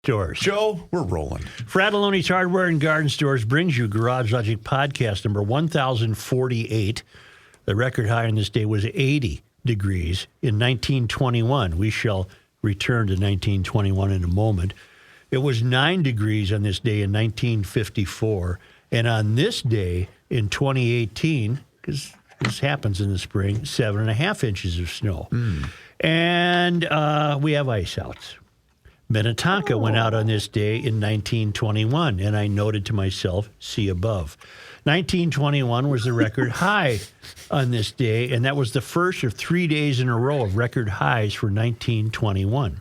Stores. Joe, we're rolling. Fratelloni's Hardware and Garden Stores brings you Garage Logic Podcast number 1048. The record high on this day was 80 degrees in 1921. We shall return to 1921 in a moment. It was 9 degrees on this day in 1954. And on this day in 2018, because this happens in the spring, 7.5 inches of snow. And we have ice outs. Minnetonka went out on this day in 1921, and I noted to myself, see above. 1921 was the record high on this day, and that was the first of 3 days in a row of record highs for 1921.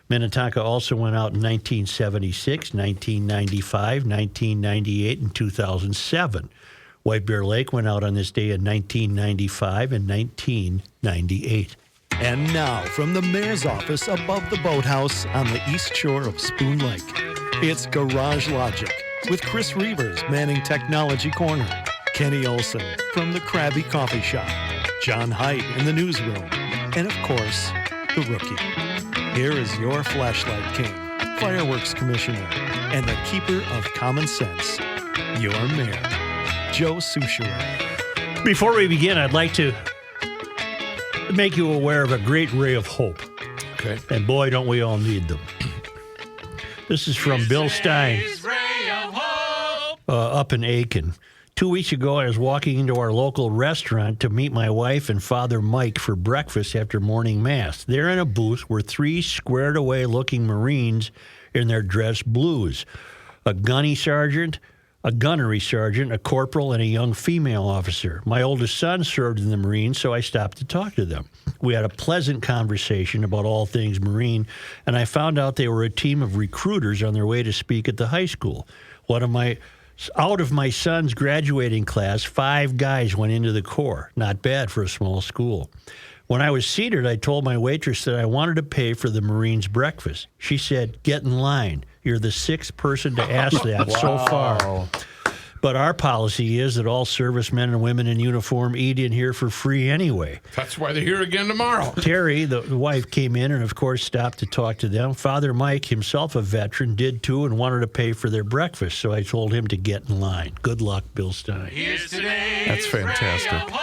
Minnetonka also went out in 1976, 1995, 1998, and 2007. White Bear Lake went out on this day in 1995 and 1998. And now, from the mayor's office above the boathouse on the east shore of Spoon Lake, it's Garage Logic with Chris Reavers manning Technology Corner, Kenny Olson from the Krabby Coffee Shop, John Heidt in the newsroom, and of course, the Rookie. Here is your Flashlight King, Fireworks Commissioner, and the Keeper of Common Sense, your Mayor, Joe Soucheray. Before we begin, I'd like to make you aware of a great ray of hope. Okay. And boy, don't we all need them. This is from Bill Stein up in Aiken. 2 weeks ago, I was walking into our local restaurant to meet my wife and Father Mike for breakfast after morning mass. There in a booth were 3 squared-away-looking Marines in their dress blues, a gunnery sergeant, a corporal, and a young female officer. My oldest son served in the Marines, so I stopped to talk to them. We had a pleasant conversation about all things Marine, and I found out they were a team of recruiters on their way to speak at the high school. Out of my son's graduating class, 5 guys went into the Corps. Not bad for a small school. When I was seated, I told my waitress that I wanted to pay for the Marines' breakfast. She said, "Get in line. You're the 6th person to ask that so far. But our policy is that all servicemen and women in uniform eat in here for free anyway." That's why they're here again tomorrow. Terry, the wife, came in and, of course, stopped to talk to them. Father Mike, himself a veteran, did too and wanted to pay for their breakfast, so I told him to get in line. Good luck, Bill Stein. That's fantastic.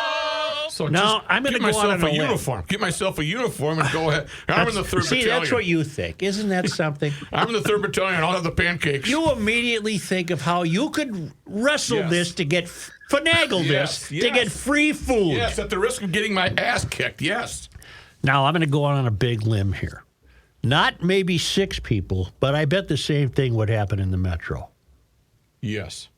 So now, I'm going to go on a uniform. Get myself a uniform and go ahead. I'm in the 3rd Battalion. See, that's what you think. Isn't that something? I'm in the 3rd Battalion. I'll have the pancakes. You immediately think of how you could wrestle this to get, finagle this to get free food. Yes, at the risk of getting my ass kicked, yes. Now, I'm going to go on a big limb here. Not maybe 6 people, but I bet the same thing would happen in the metro. Yes.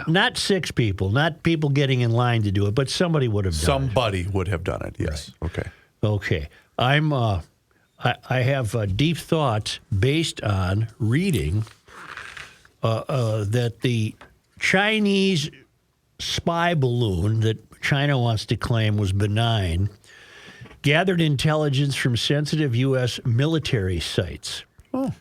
Not 6 people, not people getting in line to do it, but somebody would have done it. Somebody would have done it, yes. Right. Okay. I have deep thoughts based on reading that the Chinese spy balloon that China wants to claim was benign gathered intelligence from sensitive U.S. military sites. Oh.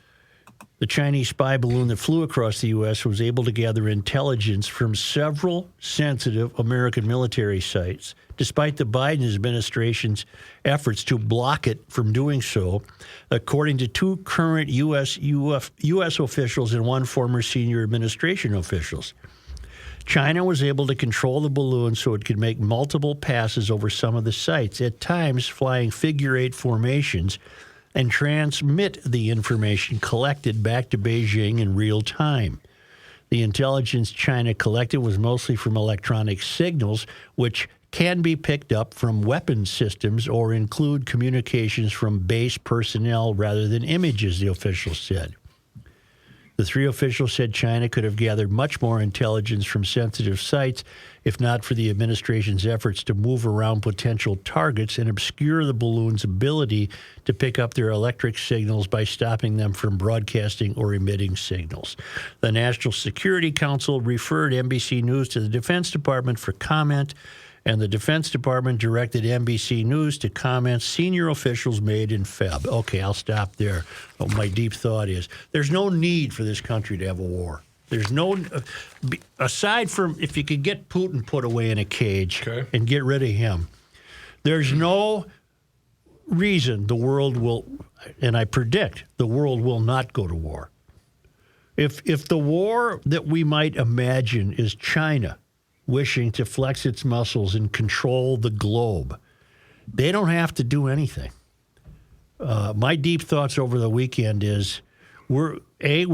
The Chinese spy balloon that flew across the U.S. was able to gather intelligence from several sensitive American military sites, despite the Biden administration's efforts to block it from doing so, according to 2 current U.S. officials and 1 former senior administration officials. China was able to control the balloon so it could make multiple passes over some of the sites, at times flying figure-8 formations, and transmit the information collected back to Beijing in real time. The intelligence China collected was mostly from electronic signals, which can be picked up from weapons systems or include communications from base personnel rather than images, the officials said. The 3 officials said China could have gathered much more intelligence from sensitive sites if not for the administration's efforts to move around potential targets and obscure the balloon's ability to pick up their electric signals by stopping them from broadcasting or emitting signals. The National Security Council referred NBC News to the Defense Department for comment, and the Defense Department directed NBC News to comments senior officials made in Feb. Okay, I'll stop there. My deep thought is there's no need for this country to have a war. There's no, aside from if you could get Putin put away in a cage and get rid of him, there's no reason the world will, and I predict the world will not go to war. If the war that we might imagine is China wishing to flex its muscles and control the globe, they don't have to do anything. My deep thoughts over the weekend is, we're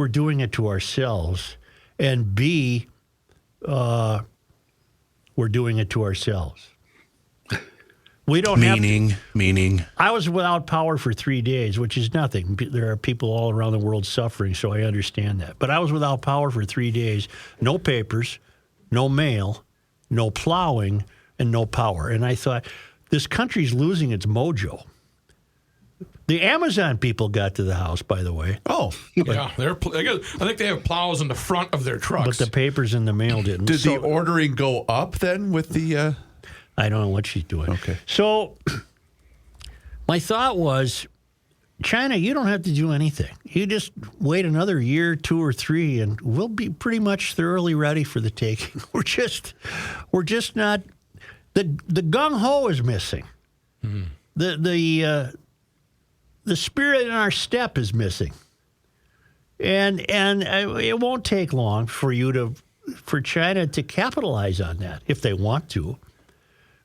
doing it to ourselves, and B, we're doing it to ourselves. We don't Meaning. I was without power for 3 days, which is nothing. There are people all around the world suffering, so I understand that. But I was without power for 3 days. No papers, no mail, no plowing, and no power. And I thought, this country's losing its mojo. The Amazon people got to the house, by the way. Oh, yeah. I think they have plows in the front of their trucks. But the papers in the mail didn't. Did the ordering go up then with the... I don't know what she's doing. Okay. So my thought was, China, you don't have to do anything. You just wait another year, 2 or 3, and we'll be pretty much thoroughly ready for the taking. We're just not. The gung ho is missing. The spirit in our step is missing, and it won't take long for China to capitalize on that if they want to.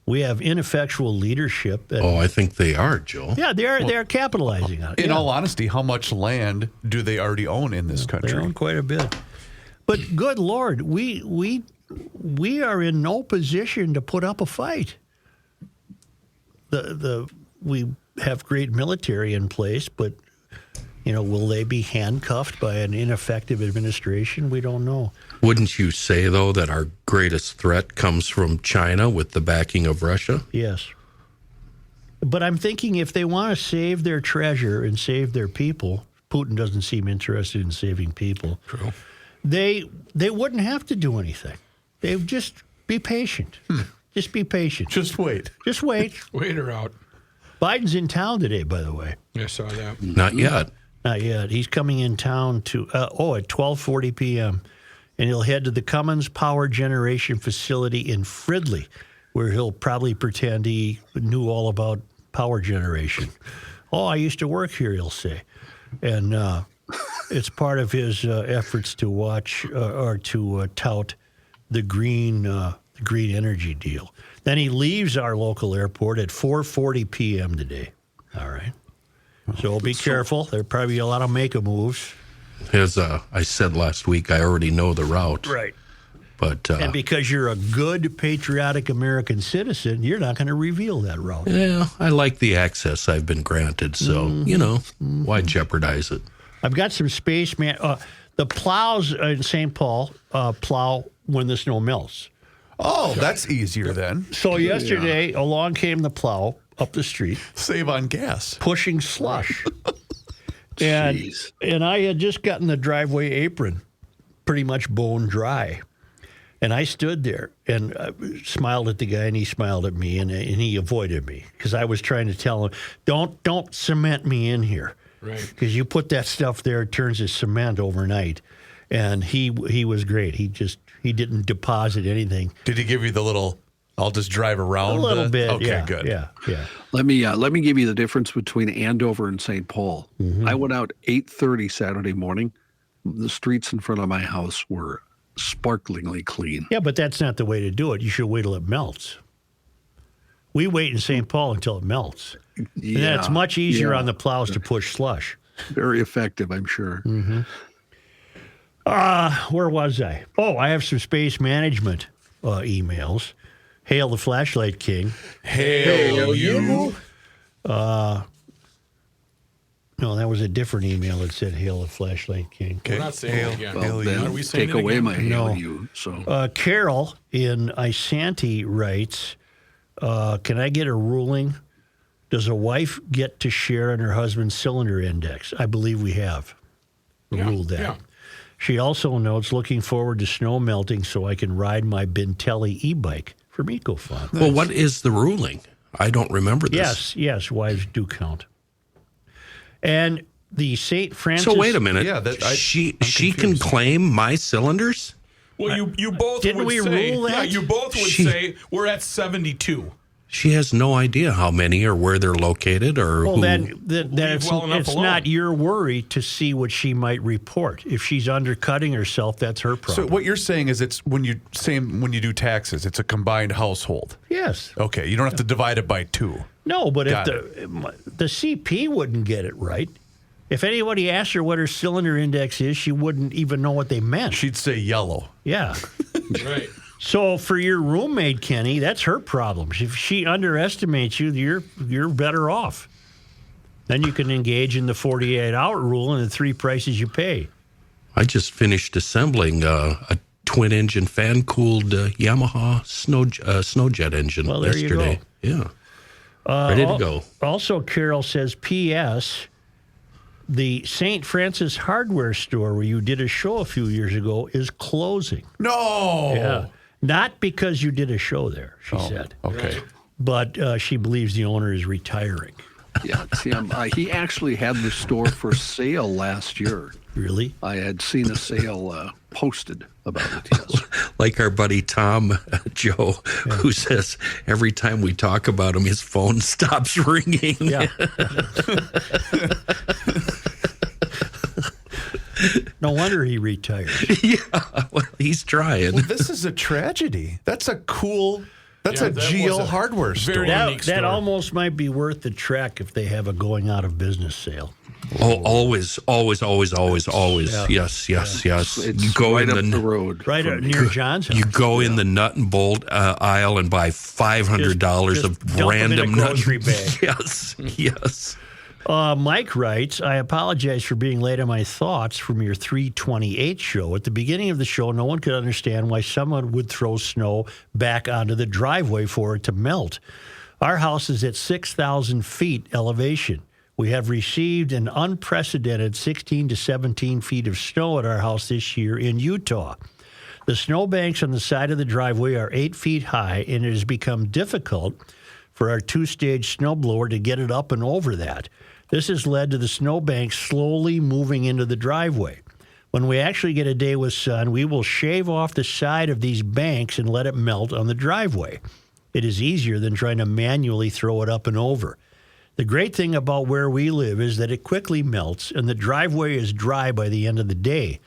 We have ineffectual leadership. I think they are, Joe. Yeah, they're capitalizing on it. In all honesty, how much land do they already own in this country? They own quite a bit. But good Lord, we are in no position to put up a fight. We have great military in place, but will they be handcuffed by an ineffective administration? We don't know. Wouldn't you say, though, that our greatest threat comes from China with the backing of Russia? Yes. But I'm thinking, if they want to save their treasure and save their people, Putin doesn't seem interested in saving people. True. They wouldn't have to do anything. They would just be patient. Just be patient. Just wait. Just wait. Wait her out. Biden's in town today, by the way. I saw that. Not yet. Not yet. He's coming in town at 12:40 p.m., and he'll head to the Cummins Power Generation Facility in Fridley, where he'll probably pretend he knew all about power generation. Oh, I used to work here, he'll say. And it's part of his efforts to watch or to tout the green energy deal. Then he leaves our local airport at 4:40 p.m. today. All right. So be careful. There'll probably be a lot of make-a moves. As I said last week, I already know the route. Right. But and because you're a good, patriotic American citizen, you're not going to reveal that route. Yeah, I like the access I've been granted, so, why jeopardize it? I've got some spaceman. The plows in St. Paul plow when the snow melts. Oh, that's easier then. So yesterday, along came the plow up the street. Save on gas. Pushing slush. And I had just gotten the driveway apron pretty much bone dry. And I stood there and smiled at the guy, and he smiled at me, and he avoided me because I was trying to tell him, don't cement me in here. Right. Because you put that stuff there, it turns to cement overnight. And he was great. He didn't deposit anything. Did he give you the little, I'll just drive around? A little bit, Okay, yeah, good. Yeah. Let me give you the difference between Andover and St. Paul. Mm-hmm. I went out 8:30 Saturday morning. The streets in front of my house were sparklingly clean. Yeah, but that's not the way to do it. You should wait till it melts. We wait in St. Paul until it melts. Yeah, And then it's much easier on the plows to push slush. Very effective, I'm sure. Mm-hmm. Where was I? Oh, I have some space management emails. Hail the Flashlight King. Hail you. No, that was a different email that said Hail the Flashlight King. We're not saying it again. Well, Are then we saying take it away again? my No. hail you. So Carol in Isanti writes, can I get a ruling? Does a wife get to share in her husband's cylinder index? I believe we have ruled that. Yeah. She also notes, looking forward to snow melting so I can ride my Bentelli e-bike from EcoFun. Well, what is the ruling? I don't remember this. Yes, wives do count. And the St. Francis... So wait a minute. Yeah, she I'm can confused. claim my cylinders? Well, you both Didn't would we say... rule that? Yeah, you both would say we're at 72. She has no idea how many or where they're located or Well, who. then it's, well enough it's alone. not your worry to see what she might report. If she's undercutting herself, that's her problem. So what you're saying is it's when you do taxes, it's a combined household. Yes. Okay, you don't have to divide it by 2. No, but Got if the CP wouldn't get it right. If anybody asked her what her cylinder index is, she wouldn't even know what they meant. She'd say yellow. Yeah. Right. So for your roommate, Kenny, that's her problem. If she underestimates you, you're better off. Then you can engage in the 48-hour rule and the 3 prices you pay. I just finished assembling a twin-engine fan-cooled Yamaha snowjet engine Well, there you yesterday. Yeah, ready to go. Also, Carol says, P.S., the St. Francis hardware store where you did a show a few years ago is closing. No. Yeah. Not because you did a show there, she said. Okay. But she believes the owner is retiring. Yeah, Tim, he actually had the store for sale last year. Really? I had seen a sale posted about it, yes. Like our buddy Tom Joe, who says every time we talk about him, his phone stops ringing. Yeah. No wonder he retired. Yeah, well, he's trying. Well, this is a tragedy. That's a cool. That's Yeah, a that was GL a hardware store. very unique That story. almost might be worth the trek if they have a going out of business sale. Oh, always. Yeah. Yes. It's You go right in up the road. Right from near John's house. You go in the nut and bolt aisle and buy $500 Just of dump 'em in a random nut. grocery bag. Yes. Mike writes, I apologize for being late on my thoughts from your 328 show. At the beginning of the show, no one could understand why someone would throw snow back onto the driveway for it to melt. Our house is at 6,000 feet elevation. We have received an unprecedented 16 to 17 feet of snow at our house this year in Utah. The snowbanks on the side of the driveway are 8 feet high, and it has become difficult for our 2-stage snowblower to get it up and over that. This has led to the snowbanks slowly moving into the driveway. When we actually get a day with sun, we will shave off the side of these banks and let it melt on the driveway. It is easier than trying to manually throw it up and over. The great thing about where we live is that it quickly melts and the driveway is dry by the end of the day.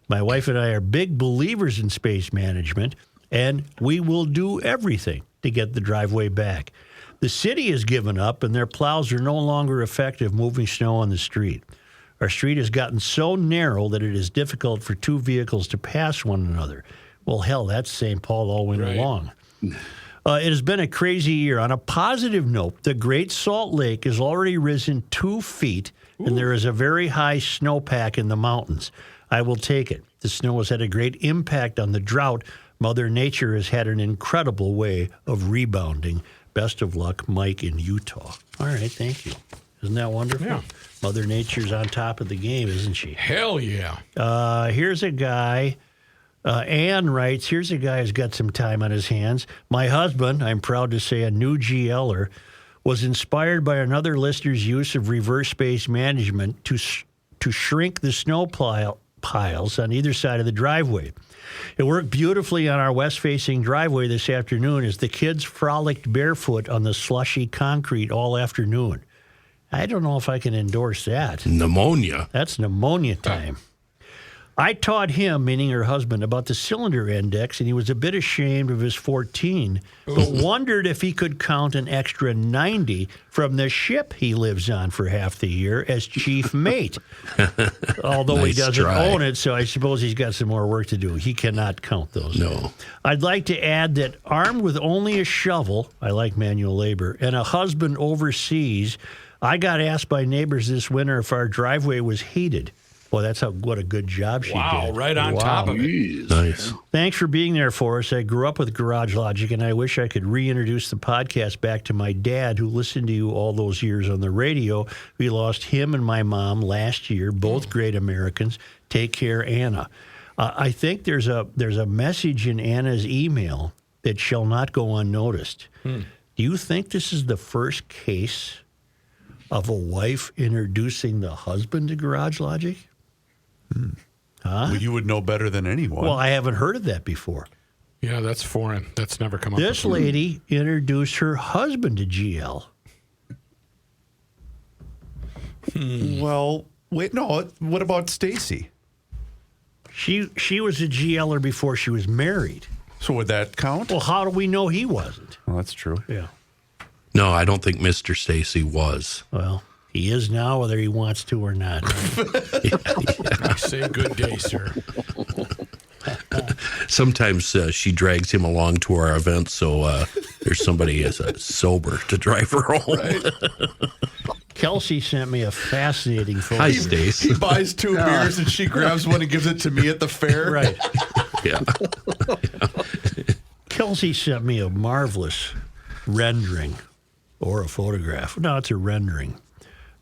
My wife and I are big believers in space management, and we will do everything to get the driveway back. The city has given up, and their plows are no longer effective moving snow on the street. Our street has gotten so narrow that it is difficult for 2 vehicles to pass one another. Well, hell, that's St. Paul all winter long. It has been a crazy year. On a positive note, the Great Salt Lake has already risen 2 feet, and there is a very high snowpack in the mountains. I will take it. The snow has had a great impact on the drought. Mother Nature has had an incredible way of rebounding. Best of luck, Mike in Utah. All right, thank you. Isn't that wonderful? Yeah. Mother Nature's on top of the game, isn't she? Hell yeah. Here's a guy. Ann writes, here's a guy who's got some time on his hands. My husband, I'm proud to say a new GLer, was inspired by another listener's use of reverse space management to shrink the snow piles on either side of the driveway. It worked beautifully on our west-facing driveway this afternoon as the kids frolicked barefoot on the slushy concrete all afternoon. I don't know if I can endorse that. Pneumonia. That's pneumonia time. I taught him, meaning her husband, about the cylinder index, and he was a bit ashamed of his 14, but wondered if he could count an extra 90 from the ship he lives on for half the year as chief mate. Although he Nice doesn't try. own it, so I suppose he's got some more work to do. He cannot count those. No. I'd like to add that armed with only a shovel, I like manual labor, and a husband overseas, I got asked by neighbors this winter if our driveway was heated. Well, what a good job she Wow, did. right on top of it. Jeez. Nice. Thanks for being there for us. I grew up with Garage Logic, and I wish I could reintroduce the podcast back to my dad, who listened to you all those years on the radio. We lost him and my mom last year, both great Americans. Take care, Anna. I think there's a message in Anna's email that shall not go unnoticed. Do you think this is the first case of a wife introducing the husband to Garage Logic? Well, you would know better than anyone. Well, I haven't heard of that before. Yeah, that's foreign. That's never come up This before. lady introduced her husband to GL. Well, wait, no. What about Stacy? She was a GLer before she was married. So would that count? Well, how do we know he wasn't? Well, that's true. Yeah. No, I don't think Mr. Stacy was. Well, he is now, whether he wants to or not. I say good day, sir. Sometimes she drags him along to our events, so there's somebody as sober to drive her home. Kelsey sent me a fascinating photo. Hi, Stace. He buys 2 beers and she grabs one and gives it to me at the fair. Right. Yeah. Kelsey sent me a marvelous rendering or a photograph. No, it's a rendering.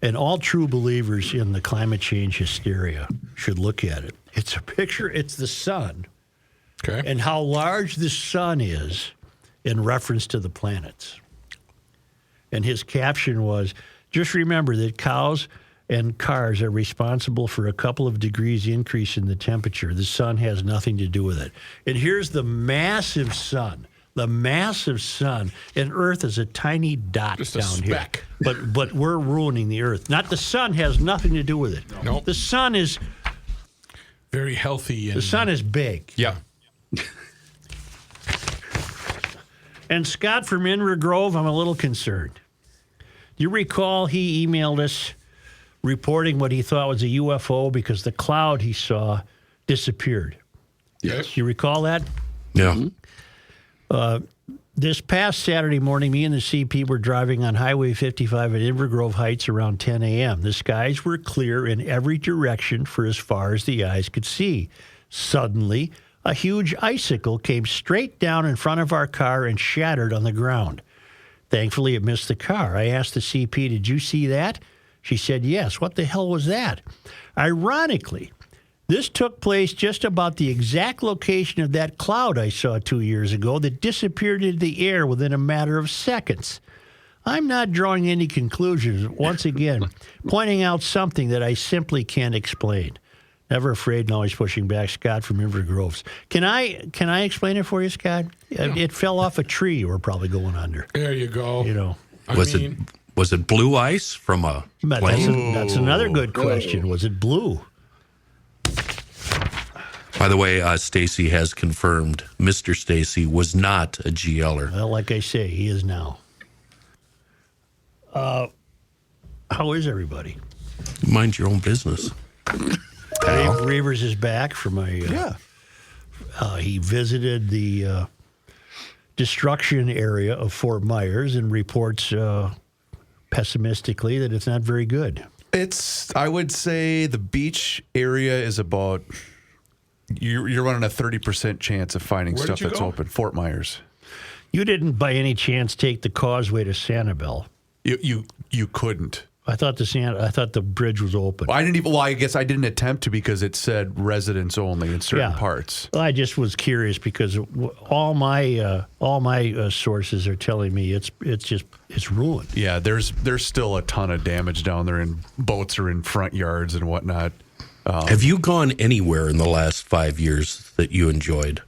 And all true believers in the climate change hysteria should look at it. It's a picture, it's the sun, Okay. and how large the sun is in reference to the planets. And his caption was, just remember that cows and cars are responsible for a couple of degrees increase in the temperature. The sun has nothing to do with it. And here's the massive sun, and Earth is a tiny dot Just a down speck. here. But we're ruining the Earth. Not the sun has nothing to do with it. Nope. The sun is Very healthy. And, the sun is big. Yeah. And Scott from Inver Grove, I'm a little concerned. Do you recall he emailed us reporting what he thought was a UFO because the cloud he saw disappeared? Yes. Do you recall that? Yeah. This past Saturday morning, me and the CP were driving on Highway 55 at Inver Grove Heights around 10 a.m. The skies were clear in every direction for as far as the eyes could see. Suddenly, a huge icicle came straight down in front of our car and shattered on the ground. Thankfully, it missed the car. I asked the CP, did you see that? She said, yes. What the hell was that? Ironically, this took place just about the exact location of that cloud I saw 2 years ago that disappeared into the air within a matter of seconds. I'm not drawing any conclusions, once again, pointing out something that I simply can't explain. Never afraid and always pushing back. Scott from Inver Groves. Can I explain it for you, Scott? It fell off a tree. We're probably going under. There you go. You know. Was it blue ice from a plane? That's another good question. Was it blue? By the way, Stacy has confirmed Mr. Stacy was not a GLer. Well, like I say, he is now. How is everybody? Mind your own business. Pal. Reavers is back from a. He visited the destruction area of Fort Myers and reports pessimistically that it's not very good. I would say the beach area is about, you're running a 30% chance of finding Where stuff did you that's go? open. Fort Myers. You didn't by any chance take the causeway to Sanibel. You couldn't. I thought the bridge was open. Well, I guess I didn't attempt to because it said residents only in certain parts. Well, I just was curious because all my sources are telling me it's ruined. Yeah, there's still a ton of damage down there, and boats are in front yards and whatnot. Have you gone anywhere in the last 5 years that you enjoyed?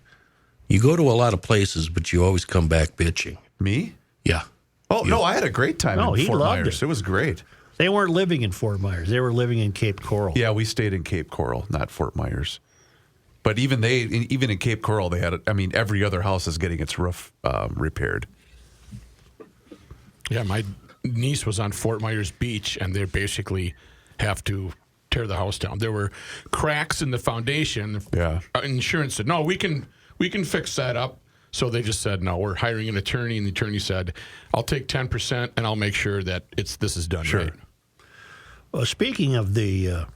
You go to a lot of places, but you always come back bitching. Me? Yeah. Oh, no, I had a great time No, in he Fort loved Myers. it. It was great. They weren't living in Fort Myers. They were living in Cape Coral. Yeah, we stayed in Cape Coral, not Fort Myers. But even in Cape Coral, they had, every other house is getting its roof repaired. Yeah, my niece was on Fort Myers Beach, and they basically have to tear the house down. There were cracks in the foundation. Yeah. Insurance said, no, we can fix that up. So they just said, no, we're hiring an attorney, and the attorney said, I'll take 10% and I'll make sure that this is done right. Well, speaking of the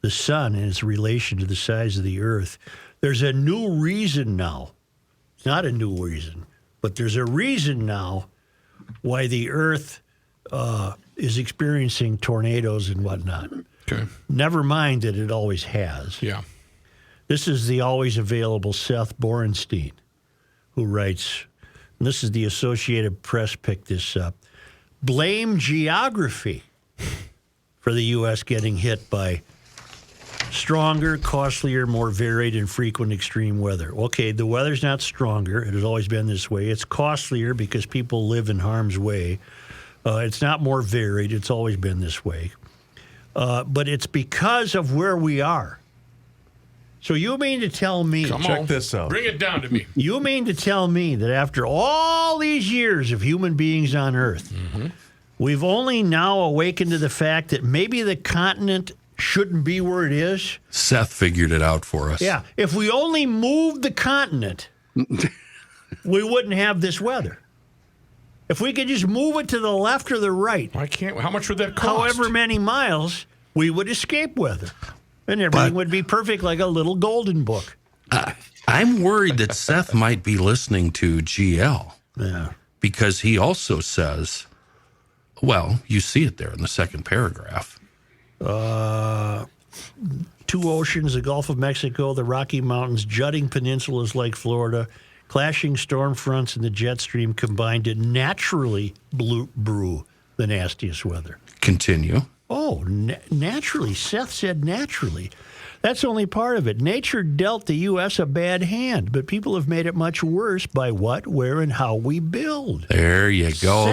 sun and its relation to the size of the Earth, there's a new reason now. It's not a new reason, but there's a reason now why the Earth is experiencing tornadoes and whatnot. Okay. Never mind that it always has. Yeah. This is the always available Seth Borenstein, who writes, and this is the Associated Press picked this up, blame geography for the U.S. getting hit by Stronger, costlier, more varied, and frequent extreme weather. Okay, the weather's not stronger. It has always been this way. It's costlier because people live in harm's way. It's not more varied. It's always been this way. But it's because of where we are. So you mean to tell me... Check this out. Bring it down to me. You mean to tell me that after all these years of human beings on Earth, we've only now awakened to the fact that maybe the continent shouldn't be where it is? Seth figured it out for us. Yeah. If we only moved the continent, we wouldn't have this weather. If we could just move it to the left or the right, Why can't? How much would that cost? however many miles, we would escape weather. And everything would be perfect like a little golden book. I'm worried that Seth might be listening to GL. Yeah. Because he also says, well, you see it there in the second paragraph. Two oceans, the Gulf of Mexico, the Rocky Mountains, jutting peninsulas like Florida, clashing storm fronts, and the jet stream combined to naturally brew the nastiest weather. Continue. Oh, naturally. Seth said naturally. That's only part of it. Nature dealt the U.S. a bad hand, but people have made it much worse by what, where, and how we build. There you go.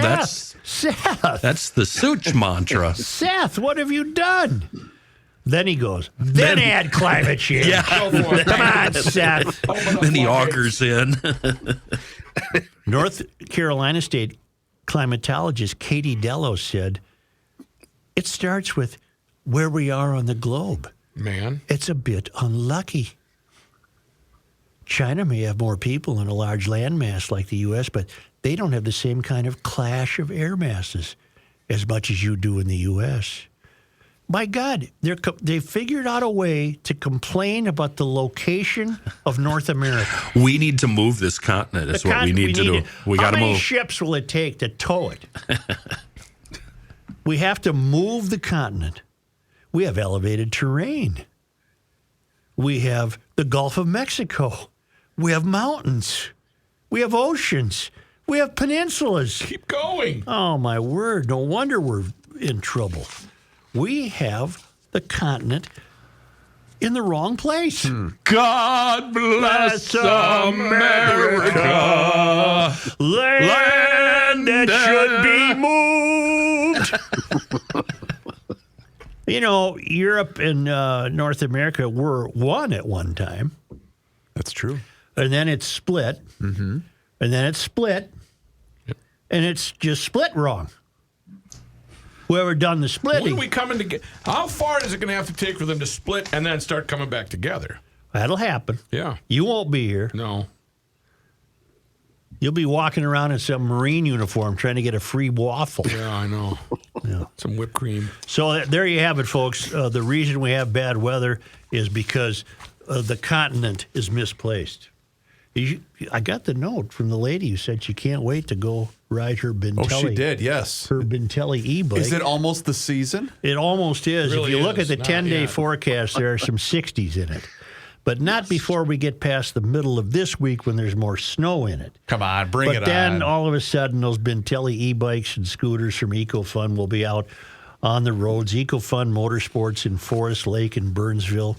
Seth! That's the Such mantra. Seth, what have you done? Then he goes, then add climate change. Yeah. Come on, Seth. Then he augers in. North Carolina State climatologist Katie Dello said, it starts with where we are on the globe. Man. It's a bit unlucky. China may have more people and a large landmass like the U.S., but they don't have the same kind of clash of air masses as much as you do in the U.S. My God, they figured out a way to complain about the location of North America. We need to move this continent is what we need to do. We got to move. How many move. ships will it take to tow it? We have to move the continent. We have elevated terrain. We have the Gulf of Mexico. We have mountains. We have oceans. We have peninsulas. Keep going. Oh, my word. No wonder we're in trouble. We have the continent in the wrong place. God bless America. Land that should be moved. You know, Europe and North America were one at one time. That's true. And then it's split. Mm-hmm. And then it's split. Yep. And it's just split wrong. Whoever done the When splitting. are we coming together? How far is it going to have to take for them to split and then start coming back together? That'll happen. Yeah. You won't be here. No. You'll be walking around in some Marine uniform trying to get a free waffle. Yeah, I know. Yeah. Some whipped cream. So there you have it, folks. The reason we have bad weather is because the continent is misplaced. I got the note from the lady who said she can't wait to go ride her Bintelli. Oh, she did, yes. Her Bintelli e-bike. Is it almost the season? It almost is. It really if you look is. at the Not 10-day yet. forecast, there are some 60s in it. But not before we get past the middle of this week when there's more snow in it. Come on, bring But it then on. all of a sudden, those Bintelli e-bikes and scooters from EcoFun will be out on the roads. EcoFun Motorsports in Forest Lake and Burnsville.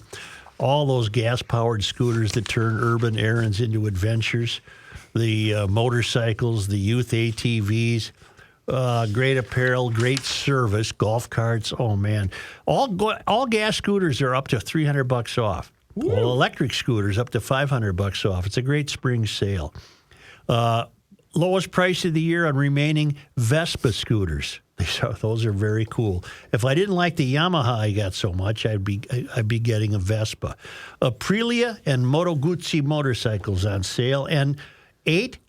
All those gas-powered scooters that turn urban errands into adventures. The motorcycles, the youth ATVs, great apparel, great service, golf carts. Oh, man. All gas scooters are up to $300 off. Well, electric scooters up to $500 off. It's a great spring sale. Lowest price of the year on remaining Vespa scooters. Those are very cool. If I didn't like the Yamaha I got so much, I'd be getting a Vespa. Aprilia and Moto Guzzi motorcycles on sale, and 8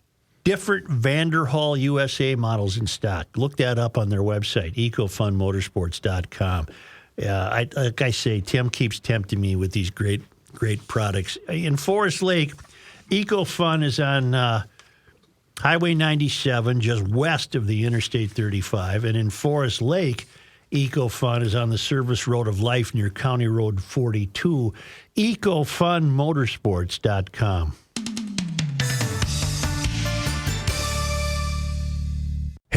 different Vanderhall USA models in stock. Look that up on their website, ecofunmotorsports.com. Like I say, Tim keeps tempting me with these great products. In Forest Lake, EcoFun is on Highway 97, just west of the Interstate 35. And in Forest Lake, EcoFun is on the Service Road of Life near County Road 42. EcoFunMotorsports.com.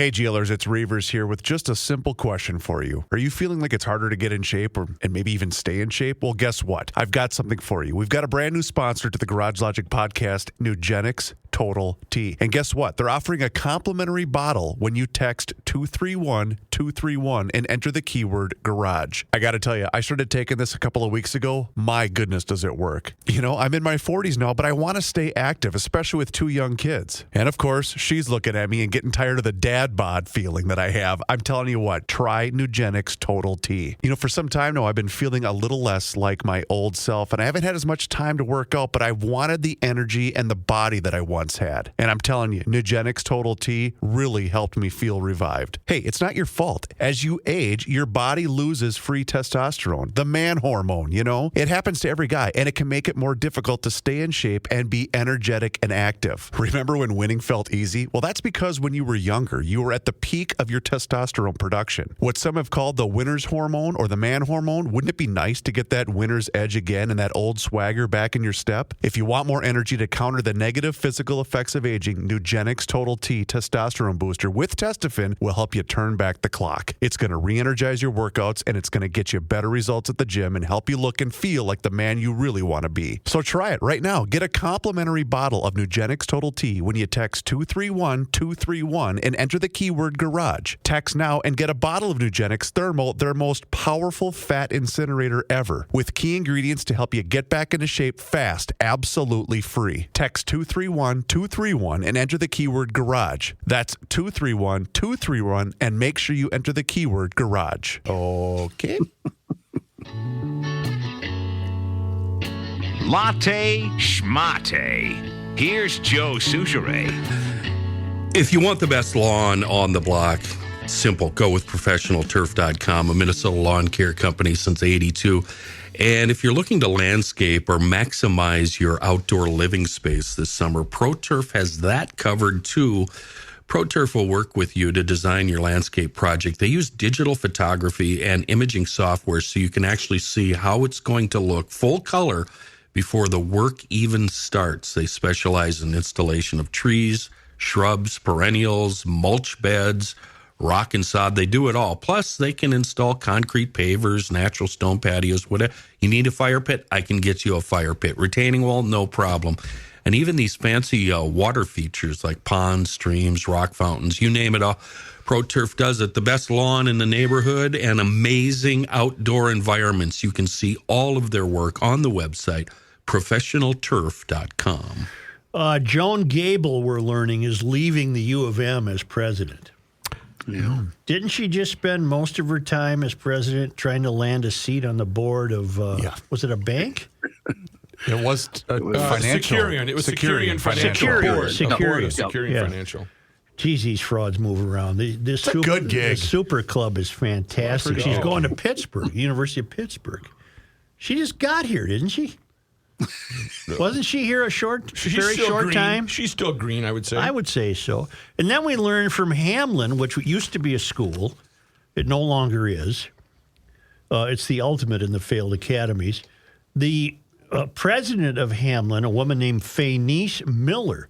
Hey, GLers, it's Reavers here with just a simple question for you. Are you feeling like it's harder to get in shape and maybe even stay in shape? Well, guess what? I've got something for you. We've got a brand new sponsor to the Garage Logic podcast, Nugenix Total T. And guess what? They're offering a complimentary bottle when you text 231-231 and enter the keyword garage. I got to tell you, I started taking this a couple of weeks ago. My goodness, does it work. You know, I'm in my 40s now, but I want to stay active, especially with 2 young kids. And of course, she's looking at me and getting tired of the dad bod feeling that I have. I'm telling you what, try Nugenix Total T. You know, for some time now, I've been feeling a little less like my old self, and I haven't had as much time to work out, but I wanted the energy and the body that I once had. And I'm telling you, Nugenix Total T really helped me feel revived. Hey, it's not your fault. As you age, your body loses free testosterone, the man hormone, you know? It happens to every guy, and it can make it more difficult to stay in shape and be energetic and active. Remember when winning felt easy? Well, that's because when you were younger, you were at the peak of your testosterone production. What some have called the winner's hormone or the man hormone, wouldn't it be nice to get that winner's edge again and that old swagger back in your step? If you want more energy to counter the negative physical effects of aging, Nugenix Total T Testosterone Booster with Testofen will help you turn back the clock. It's going to re-energize your workouts, and it's going to get you better results at the gym and help you look and feel like the man you really want to be. So try it right now. Get a complimentary bottle of Nugenix Total T when you text 231-231 and enter the keyword garage. Text now and get a bottle of Nugenix Thermal, their most powerful fat incinerator ever, with key ingredients to help you get back into shape fast, absolutely free. Text 231-231 and enter the keyword garage. That's 231-231 and make sure you enter the keyword garage. Okay. Latte schmate. Here's Joe Souchere. If you want the best lawn on the block, simple. Go with ProfessionalTurf.com, a Minnesota lawn care company since '82. And if you're looking to landscape or maximize your outdoor living space this summer, ProTurf has that covered too. ProTurf will work with you to design your landscape project. They use digital photography and imaging software so you can actually see how it's going to look full color before the work even starts. They specialize in installation of trees, shrubs, perennials, mulch beds, rock and sod. They do it all. Plus, they can install concrete pavers, natural stone patios, whatever. You need a fire pit? I can get you a fire pit. Retaining wall? No problem. And even these fancy water features like ponds, streams, rock fountains, you name it all. ProTurf does it. The best lawn in the neighborhood and amazing outdoor environments. You can see all of their work on the website, ProfessionalTurf.com. Joan Gable, we're learning, is leaving the U of M as president. Yeah. Didn't she just spend most of her time as president trying to land a seat on the board of, was it a bank? It was financial. Securian. It was Securian Financial. Securian Financial. Geez, these frauds move around. This a good gig. The Super Club is fantastic. She's going to Pittsburgh, University of Pittsburgh. She just got here, didn't she? Wasn't she here a very short time? She's still green, I would say. I would say so. And then we learned from Hamline, which used to be a school. It no longer is. It's the ultimate in the failed academies. The president of Hamline, a woman named Faynice Miller,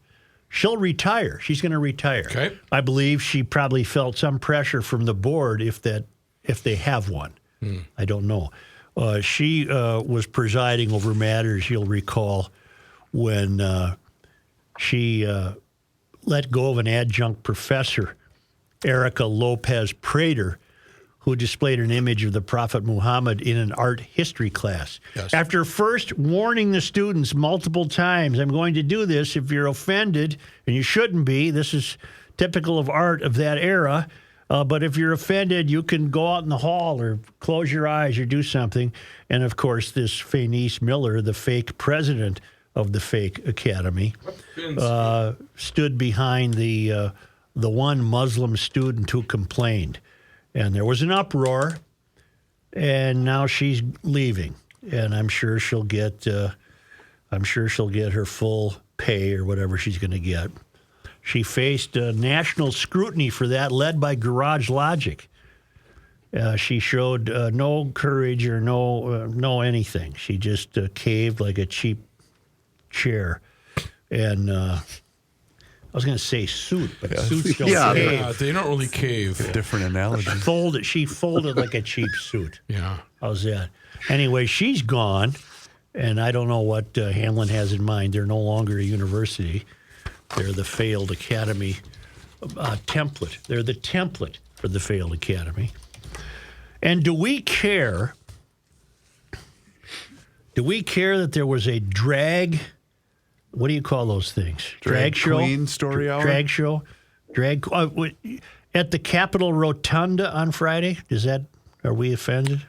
she'll retire. She's going to retire. Okay. I believe she probably felt some pressure from the board if they have one. I don't know. She was presiding over matters, you'll recall, when she let go of an adjunct professor, Erica Lopez Prater, who displayed an image of the Prophet Muhammad in an art history class. Yes. After first warning the students multiple times, I'm going to do this if you're offended, and you shouldn't be. This is typical of art of that era. But if you're offended, you can go out in the hall or close your eyes or do something. And, of course, this Faynice Miller, the fake president of the fake academy, stood behind the one Muslim student who complained. And there was an uproar, and now she's leaving. And I'm sure she'll get her full pay or whatever she's going to get. She faced national scrutiny for that, led by Garage Logic. She showed no courage or no anything. She just caved like a cheap chair. And was going to say suit, but suits don't Yeah, cave. Yeah, they don't really cave. Different analogy. She folded like a cheap suit. Yeah. How's that? Anyway, she's gone, and I don't know what Hamline has in mind. They're no longer a university. They're the failed academy template. They're the template for the failed academy. And do we care that there was a drag, what do you call those things? Drag show? queen story hour? Drag show? At the Capitol Rotunda on Friday? Are we offended?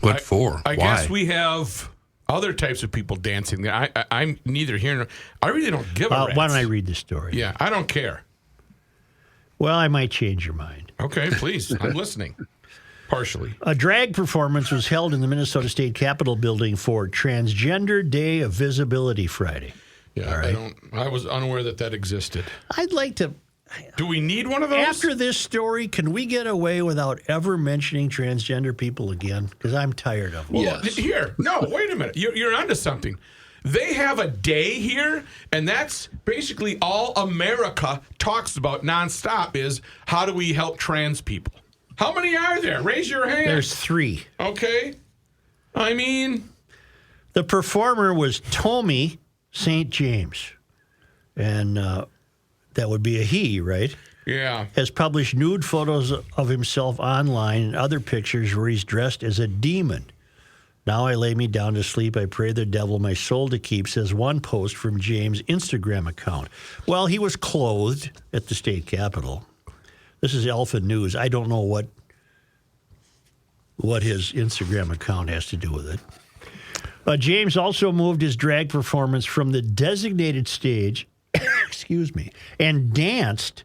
What for? I Why? guess we have other types of people dancing there. I'm neither here nor... I really don't give a rat's. Why don't I read the story? Yeah, I don't care. Well, I might change your mind. Okay, please. I'm listening. Partially. A drag performance was held in the Minnesota State Capitol building for Transgender Day of Visibility Friday. Yeah, All right. I was unaware that existed. I'd like to... Do we need one of those? After this story, can we get away without ever mentioning transgender people again? Because I'm tired of them. Well, here. No, wait a minute. You're onto something. They have a day here, and that's basically all America talks about nonstop is how do we help trans people? How many are there? Raise your hand. There's 3. Okay. I mean... The performer was Tommy St. James. And that would be a he, right? Yeah. Has published nude photos of himself online and other pictures where he's dressed as a demon. Now I lay me down to sleep. I pray the devil my soul to keep, says one post from James' Instagram account. Well, he was clothed at the state capitol. This is Alpha News. I don't know what his Instagram account has to do with it. James also moved his drag performance from the designated stage, excuse me, and danced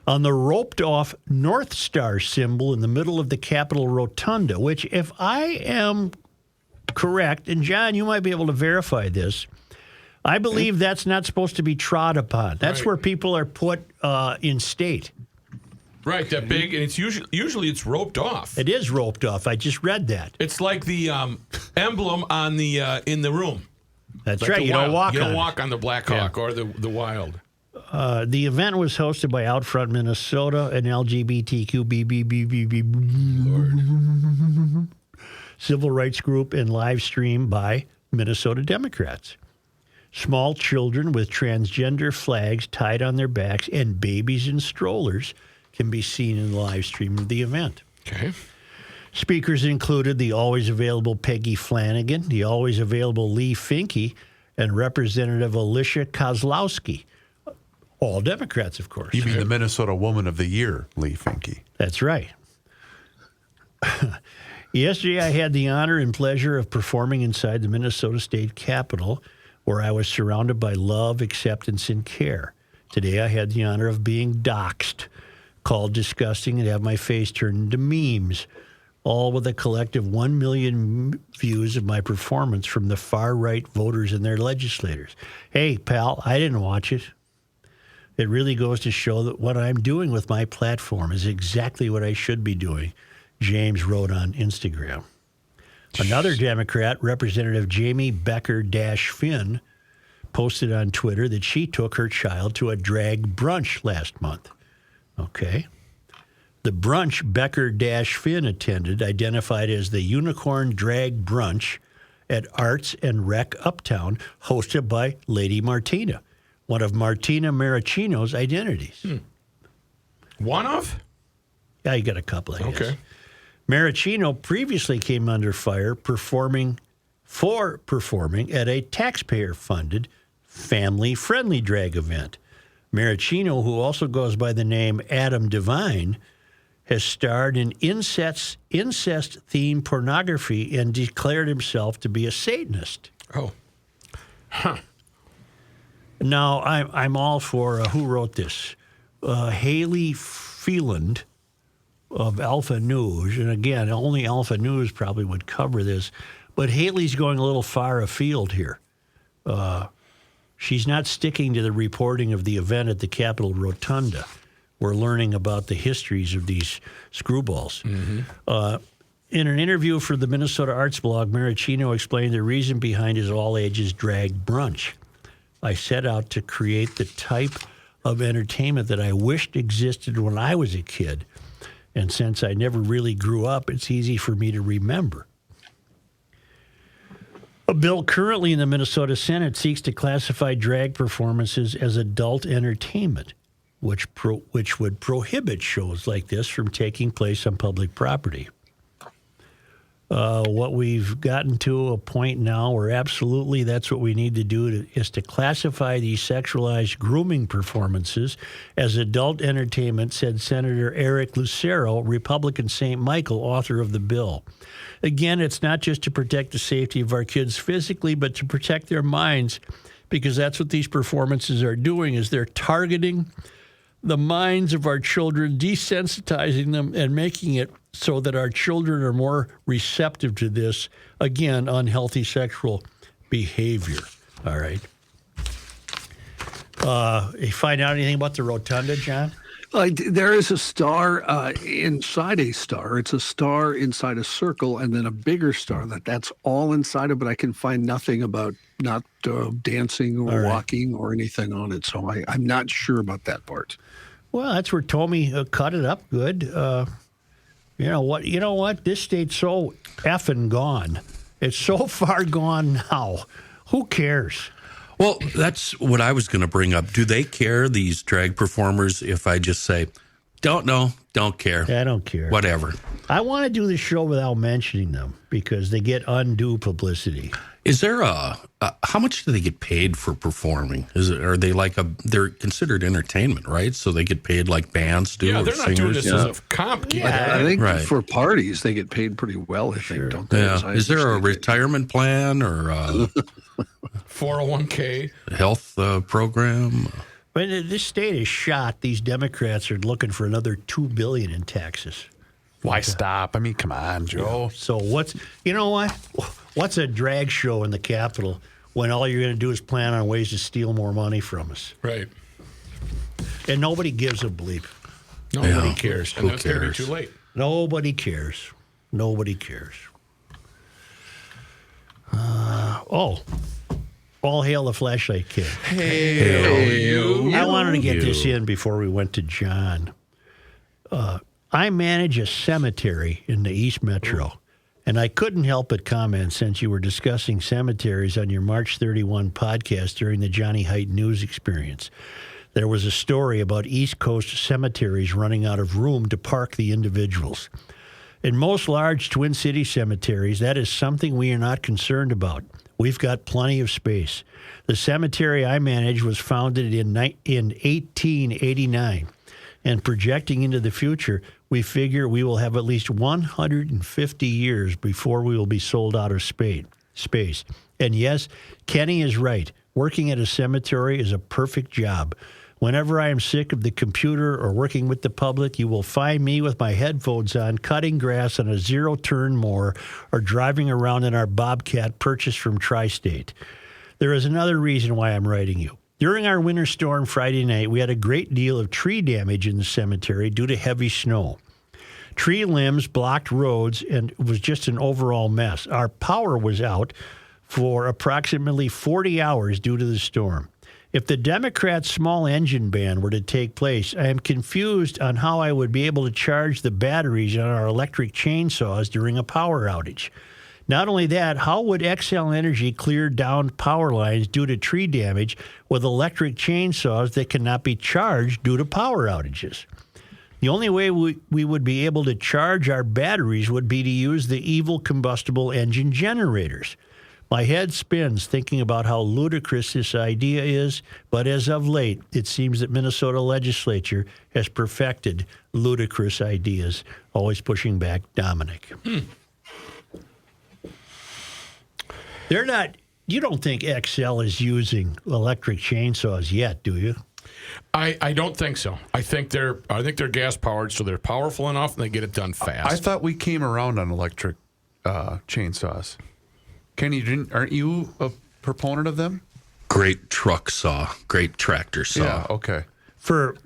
on the roped-off North Star symbol in the middle of the Capitol Rotunda, which, if I am correct, and John, you might be able to verify this, I believe that's not supposed to be trod upon. That's Right. where people are put in state. Right, that big, and it's usually it's roped off. It is roped off. I just read that. It's like the emblem on the in the room. That's Like right. the You don't Wild. walk You on don't it. walk on the Black Hawk or the Wild. The event was hosted by Outfront Minnesota and LGBTQ civil rights group and live stream by Minnesota Democrats. Small children with transgender flags tied on their backs and babies in strollers can be seen in the live stream of the event. Okay. Speakers included the always available Peggy Flanagan, the always available Lee Finke, and Representative Alicia Kozlowski. All Democrats, of course. You mean the Minnesota Woman of the Year, Lee Finke? That's right. Yesterday, I had the honor and pleasure of performing inside the Minnesota State Capitol, where I was surrounded by love, acceptance, and care. Today, I had the honor of being doxxed, called disgusting, and have my face turned into memes, all with a collective 1 million views of my performance from the far-right voters and their legislators. Hey, pal, I didn't watch it. It really goes to show that what I'm doing with my platform is exactly what I should be doing, James wrote on Instagram. Another Democrat, Representative Jamie Becker-Finn, posted on Twitter that she took her child to a drag brunch last month. Okay. The brunch Becker-Finn attended, identified as the Unicorn Drag Brunch at Arts and Rec Uptown, hosted by Lady Martina, one of Martina Maricino's identities. One of? Yeah, you got a couple, I guess. Okay. Maricino previously came under fire performing at a taxpayer-funded, family-friendly drag event. Maricino, who also goes by the name Adam Devine, has starred in incest-themed pornography and declared himself to be a Satanist. Oh. Huh. Now, I'm all for, who wrote this? Haley Freeland of Alpha News. And again, only Alpha News probably would cover this. But Haley's going a little far afield here. She's not sticking to the reporting of the event at the Capitol Rotunda. We're learning about the histories of these screwballs. Mm-hmm. In an interview for the Minnesota Arts blog, Maricino explained the reason behind his all-ages drag brunch. I set out to create the type of entertainment that I wished existed when I was a kid. And since I never really grew up, it's easy for me to remember. A bill currently in the Minnesota Senate seeks to classify drag performances as adult entertainment, which would prohibit shows like this from taking place on public property. What we've gotten to a point now where absolutely that's what we need to do is to classify these sexualized grooming performances as adult entertainment, said Senator Eric Lucero, Republican St. Michael, author of the bill. Again, it's not just to protect the safety of our kids physically, but to protect their minds, because that's what these performances are doing, is they're targeting the minds of our children, desensitizing them and making it so that our children are more receptive to this, again, unhealthy sexual behavior. All right. You find out anything about the rotunda, John? There is a star inside a star. It's a star inside a circle, and then a bigger star. That's all inside of it. I can find nothing about not dancing or walking or anything on it. So I'm not sure about that part. Well, that's where Tommy cut it up good. You know what? This state's so effing gone. It's so far gone now. Who cares? Well, that's what I was going to bring up. Do they care, these drag performers, if I just say, don't know, don't care? I don't care. Whatever. I want to do the show without mentioning them because they get undue publicity. Is there how much do they get paid for performing? Are they they're considered entertainment, right? So they get paid like bands do? Yeah, they're not doing this as a Yeah. comp gig. I think for parties, they get paid pretty well, I think, don't they? Yeah. Is there a retirement plan or 401k? Health program? When this state is shot, these Democrats are looking for another $2 billion in taxes. Why stop? I mean, come on, Joe. So what's a drag show in the Capitol when all you're going to do is plan on ways to steal more money from us? Right. And nobody gives a bleep. Nobody cares. Who And that's going to be cares? too late. Nobody cares. Nobody cares. All hail the flashlight kid. I wanted to get this in before we went to John. I manage a cemetery in the East Metro, and I couldn't help but comment since you were discussing cemeteries on your March 31 podcast during the Johnny Heidt News Experience. There was a story about East Coast cemeteries running out of room to park the individuals. In most large Twin City cemeteries, that is something we are not concerned about. We've got plenty of space. The cemetery I manage was founded in 1889. And projecting into the future, we figure we will have at least 150 years before we will be sold out of space. And yes, Kenny is right. Working at a cemetery is a perfect job. Whenever I am sick of the computer or working with the public, you will find me with my headphones on, cutting grass on a zero-turn mower or driving around in our Bobcat purchased from Tri-State. There is another reason why I'm writing you. During our winter storm Friday night, we had a great deal of tree damage in the cemetery due to heavy snow. Tree limbs blocked roads, and it was just an overall mess. Our power was out for approximately 40 hours due to the storm. If the Democrats' small engine ban were to take place, I am confused on how I would be able to charge the batteries on our electric chainsaws during a power outage. Not only that, how would XL Energy clear down power lines due to tree damage with electric chainsaws that cannot be charged due to power outages? The only way we would be able to charge our batteries would be to use the evil combustible engine generators. My head spins thinking about how ludicrous this idea is, but as of late, it seems that Minnesota legislature has perfected ludicrous ideas, always pushing back Dominic. They're not. You don't think XL is using electric chainsaws yet, do you? I don't think so. I think they're gas powered, so they're powerful enough and they get it done fast. I thought we came around on electric chainsaws. Kenny, aren't you a proponent of them? Great truck saw, great tractor saw. Yeah, okay. For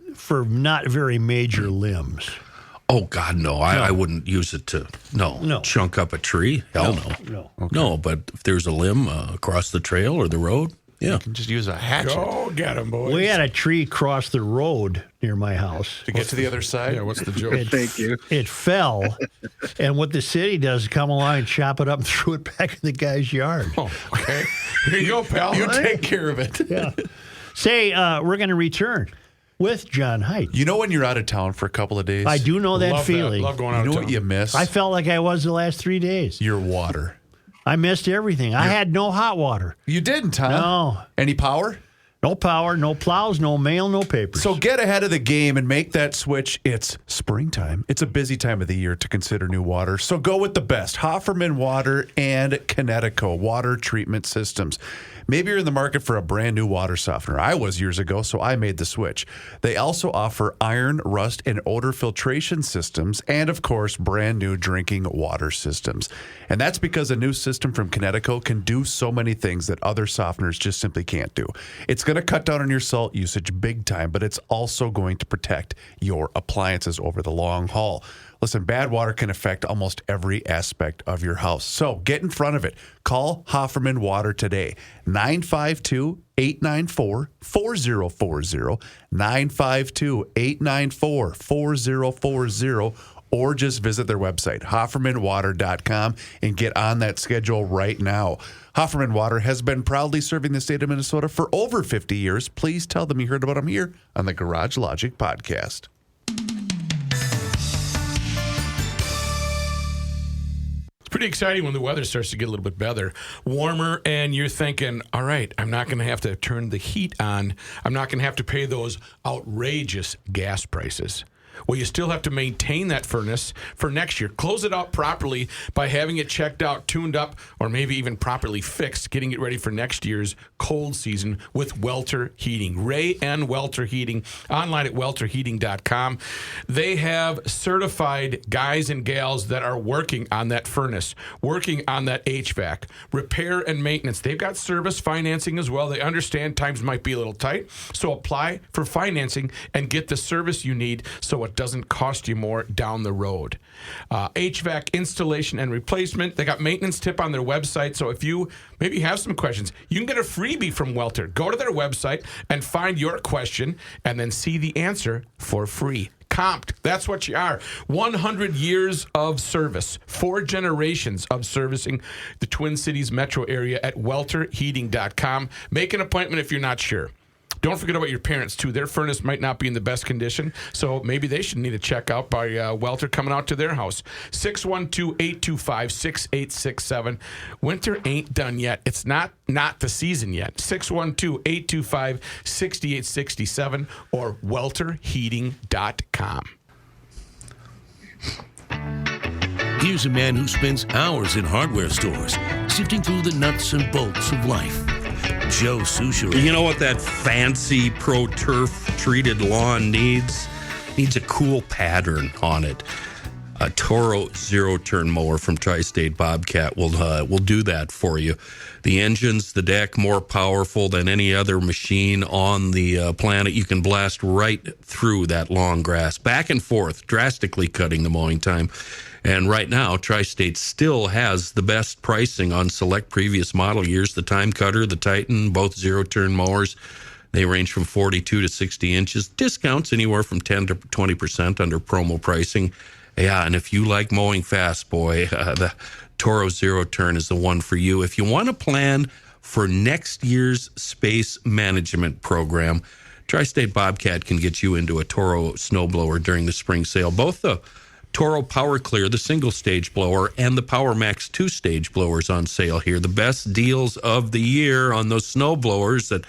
not very major limbs. Oh, God, no. I wouldn't use it to, chunk up a tree. Hell no. No. Okay. No, but if there's a limb across the trail or the road, Yeah. You can just use a hatchet Go get them, boys. We had a tree cross the road near my house. to get to the other side. Yeah, what's the joke? Thank you. It fell, and what the city does is come along and chop it up and throw it back in the guy's yard. Oh, okay. Here you go, pal. You take care of it. Yeah. Say, we're going to return with John Heidt. You know when you're out of town for a couple of days? I do know that Love feeling. Love going out You know of what town. you miss? I felt like I was the last 3 days. Your water. I missed everything. I had no hot water. You didn't, huh? No. Any power? No power, no plows, no mail, no papers. So get ahead of the game and make that switch. It's springtime. It's a busy time of the year to consider new water. So go with the best. Hofferman Water and Connecticut Water Treatment Systems. Maybe you're in the market for a brand new water softener. I was years ago, so I made the switch. They also offer iron, rust, and odor filtration systems, and of course, brand new drinking water systems. And that's because a new system from Connecticut can do so many things that other softeners just simply can't do. It's going to cut down on your salt usage big time, but it's also going to protect your appliances over the long haul. Listen, bad water can affect almost every aspect of your house. So get in front of it. Call Hofferman Water today. 952-894-4040. 952-894-4040. Or just visit their website, HoffermanWater.com, and get on that schedule right now. Hofferman Water has been proudly serving the state of Minnesota for over 50 years. Please tell them you heard about them here on the Garage Logic podcast. It's pretty exciting when the weather starts to get a little bit better, warmer, and you're thinking, all right, I'm not going to have to turn the heat on. I'm not going to have to pay those outrageous gas prices. Well, you still have to maintain that furnace for next year. Close it out properly by having it checked out, tuned up, or maybe even properly fixed, getting it ready for next year's cold season with Welter Heating. Ray and Welter Heating, online at welterheating.com. They have certified guys and gals that are working on that furnace, working on that HVAC, repair and maintenance. They've got service financing as well. They understand times might be a little tight, so apply for financing and get the service you need so it doesn't cost you more down the road. HVAC installation and replacement. They got maintenance tip on their website. So if you maybe have some questions, you can get a freebie from Welter. Go to their website and find your question and then see the answer for free. Comped. That's what you are. 100 years of service. 4 generations of servicing the Twin Cities metro area at welterheating.com. Make an appointment if you're not sure. Don't forget about your parents, too. Their furnace might not be in the best condition, so maybe they should need a check out by Welter coming out to their house. 612-825-6867. Winter ain't done yet. It's not the season yet. 612-825-6867 or welterheating.com. Here's a man who spends hours in hardware stores, sifting through the nuts and bolts of life. Joe Souchere. You know what that fancy Pro Turf treated lawn needs? Needs a cool pattern on it. A Toro zero-turn mower from Tri-State Bobcat will do that for you. The engine's the deck more powerful than any other machine on the planet. You can blast right through that long grass, back and forth, drastically cutting the mowing time. And right now, Tri-State still has the best pricing on select previous model years. The Time Cutter, the Titan, both zero-turn mowers. They range from 42 to 60 inches. Discounts anywhere from 10 to 20% under promo pricing. Yeah, and if you like mowing fast, boy, the Toro zero-turn is the one for you. If you want to plan for next year's space management program, Tri-State Bobcat can get you into a Toro snowblower during the spring sale. Both the Toro Power Clear, the single-stage blower, and the Power Max two-stage blowers on sale here. The best deals of the year on those snow blowers that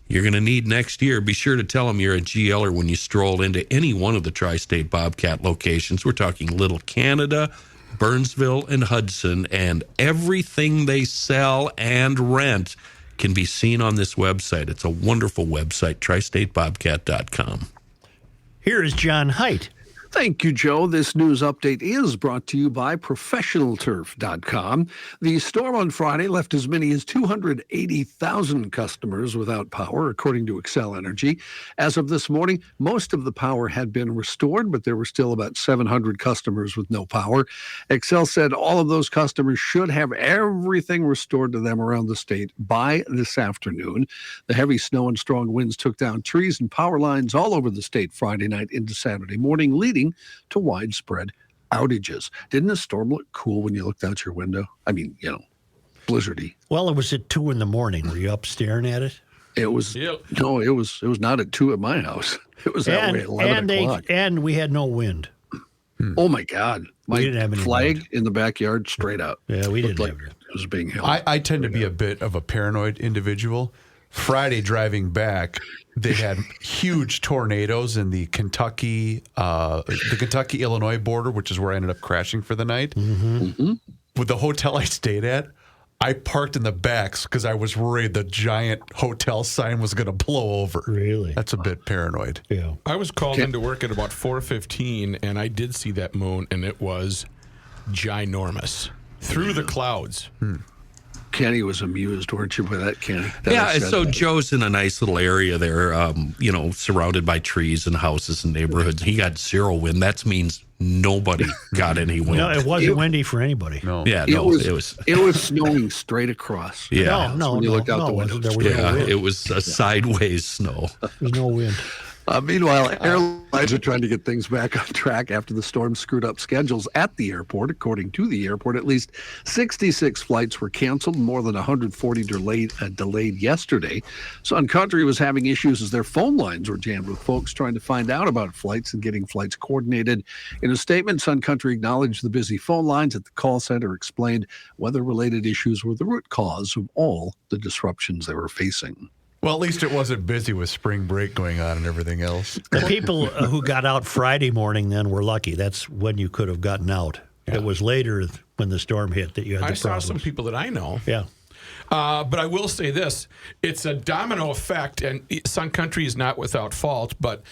you're going to need next year. Be sure to tell them you're a GLer when you stroll into any one of the Tri-State Bobcat locations. We're talking Little Canada, Burnsville, and Hudson, and everything they sell and rent can be seen on this website. It's a wonderful website, tristatebobcat.com. Here is John Heidt. Thank you, Joe. This news update is brought to you by ProfessionalTurf.com. The storm on Friday left as many as 280,000 customers without power, according to Xcel Energy. As of this morning, most of the power had been restored, but there were still about 700 customers with no power. Xcel said all of those customers should have everything restored to them around the state by this afternoon. The heavy snow and strong winds took down trees and power lines all over the state Friday night into Saturday morning, leading to widespread outages. Didn't the storm look cool when you looked out your window? I mean, blizzardy. Well, it was at 2 a.m. Were you up staring at it? It was no, it was not at 2 at my house. It was that way at 11 o'clock. And we had no wind. Oh my God! We didn't have any flag wind. in the backyard straight out. Yeah, we didn't have it. it. It was being held. I tend to be a bit of a paranoid individual. Friday driving back, they had huge tornadoes in the Kentucky-Illinois border, which is where I ended up crashing for the night. Mm-hmm. With the hotel I stayed at, I parked in the backs because I was worried the giant hotel sign was going to blow over. Really? That's a bit paranoid. Yeah. I was called into work at about 4:15, and I did see that moon, and it was ginormous through the clouds. Kenny was amused, weren't you, by that, Kenny? So Joe's in a nice little area there, surrounded by trees and houses and neighborhoods. He got zero wind. That means nobody got any wind. No, it wasn't windy for anybody. No. Yeah, it was snowing straight across. Yeah. No, when you looked out the window. There was no wind. It was a sideways snow. There's no wind. Meanwhile, airlines are trying to get things back on track after the storm screwed up schedules at the airport. According to the airport, at least 66 flights were canceled, more than 140 delayed yesterday. Sun Country was having issues as their phone lines were jammed with folks trying to find out about flights and getting flights coordinated. In a statement, Sun Country acknowledged the busy phone lines at the call center, explained weather-related issues were the root cause of all the disruptions they were facing. Well, at least it wasn't busy with spring break going on and everything else. The people who got out Friday morning then were lucky. That's when you could have gotten out. Yeah. It was later when the storm hit that you had the problems. I saw some people that I know. Yeah. But I will say this. It's a domino effect, and Sun Country is not without fault, but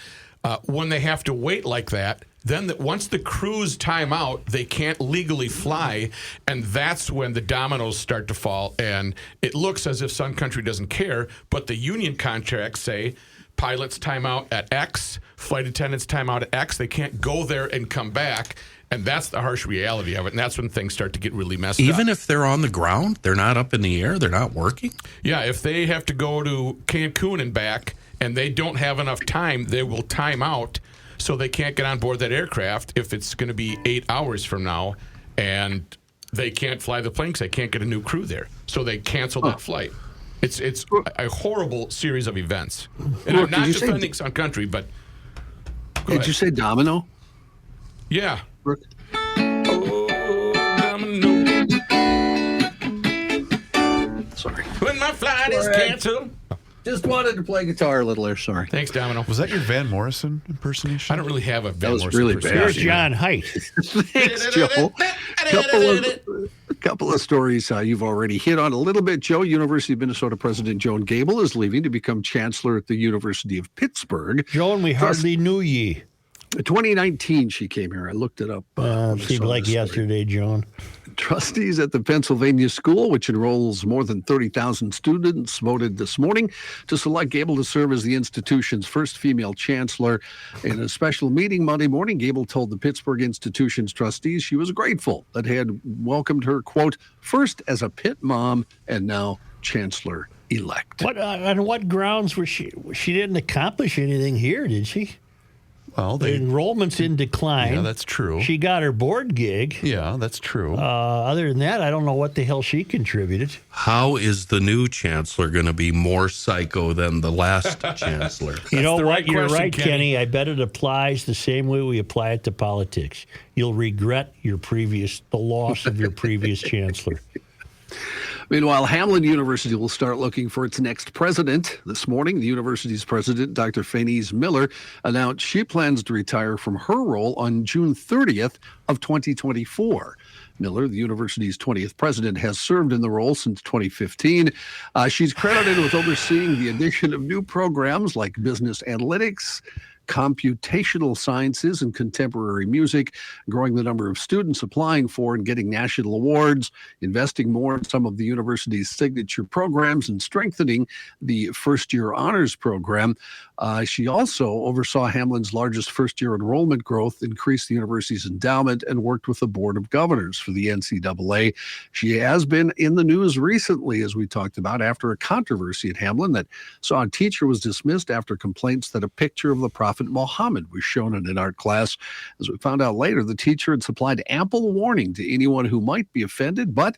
when they have to wait like that, then once the crews time out, they can't legally fly, and that's when the dominoes start to fall. And it looks as if Sun Country doesn't care, but the union contracts say pilots time out at X, flight attendants time out at X. They can't go there and come back, and that's the harsh reality of it. And that's when things start to get really messed up. Even if they're on the ground, they're not up in the air, they're not working? Yeah, if they have to go to Cancun and back, and they don't have enough time, they will time out. So they can't get on board that aircraft if it's going to be 8 hours from now, and they can't fly the plane because they can't get a new crew there. So they cancel that flight. It's a horrible series of events. And I'm not defending Sun Country, but did you say domino? Yeah. Brooke? Oh, domino. Sorry. When my flight is canceled. Just wanted to play guitar a little there. Sorry. Thanks, Domino. Was that your Van Morrison impersonation? I don't really have a Van was Morrison really impersonation. You're John Heidt. Thanks, Joe. A couple of stories you've already hit on a little bit, Joe. University of Minnesota President Joan Gable is leaving to become chancellor at the University of Pittsburgh. Joan, we hardly knew ye. 2019, she came here. I looked it up. Seemed like yesterday, Joan. Trustees at the Pennsylvania School, which enrolls more than 30,000 students, voted this morning to select Gable to serve as the institution's first female chancellor. In a special meeting Monday morning, Gable told the Pittsburgh institution's trustees she was grateful that they had welcomed her, quote, first as a Pitt mom and now chancellor-elect. On what grounds was she? She didn't accomplish anything here, did she? Well, The enrollment's in decline. Yeah, that's true. She got her board gig. Yeah, that's true. Other than that, I don't know what the hell she contributed. How is the new chancellor going to be more psycho than the last chancellor? You know the what? right You're question, right, Kenny. Kenny. I bet it applies the same way we apply it to politics. You'll regret the loss of your previous chancellor. Meanwhile, Hamline University will start looking for its next president. This morning, the university's president, Dr. Fenise Miller, announced she plans to retire from her role on June 30th of 2024. Miller, the university's 20th president, has served in the role since 2015. She's credited with overseeing the addition of new programs like business analytics, computational sciences and contemporary music, growing the number of students applying for and getting national awards, investing more in some of the university's signature programs, and strengthening the first-year honors program. She also oversaw Hamline's largest first-year enrollment growth, increased the university's endowment, and worked with the Board of Governors for the NCAA. She has been in the news recently, as we talked about, after a controversy at Hamline that saw a teacher was dismissed after complaints that a picture of the Prophet Muhammad was shown in an art class. As we found out later, the teacher had supplied ample warning to anyone who might be offended, but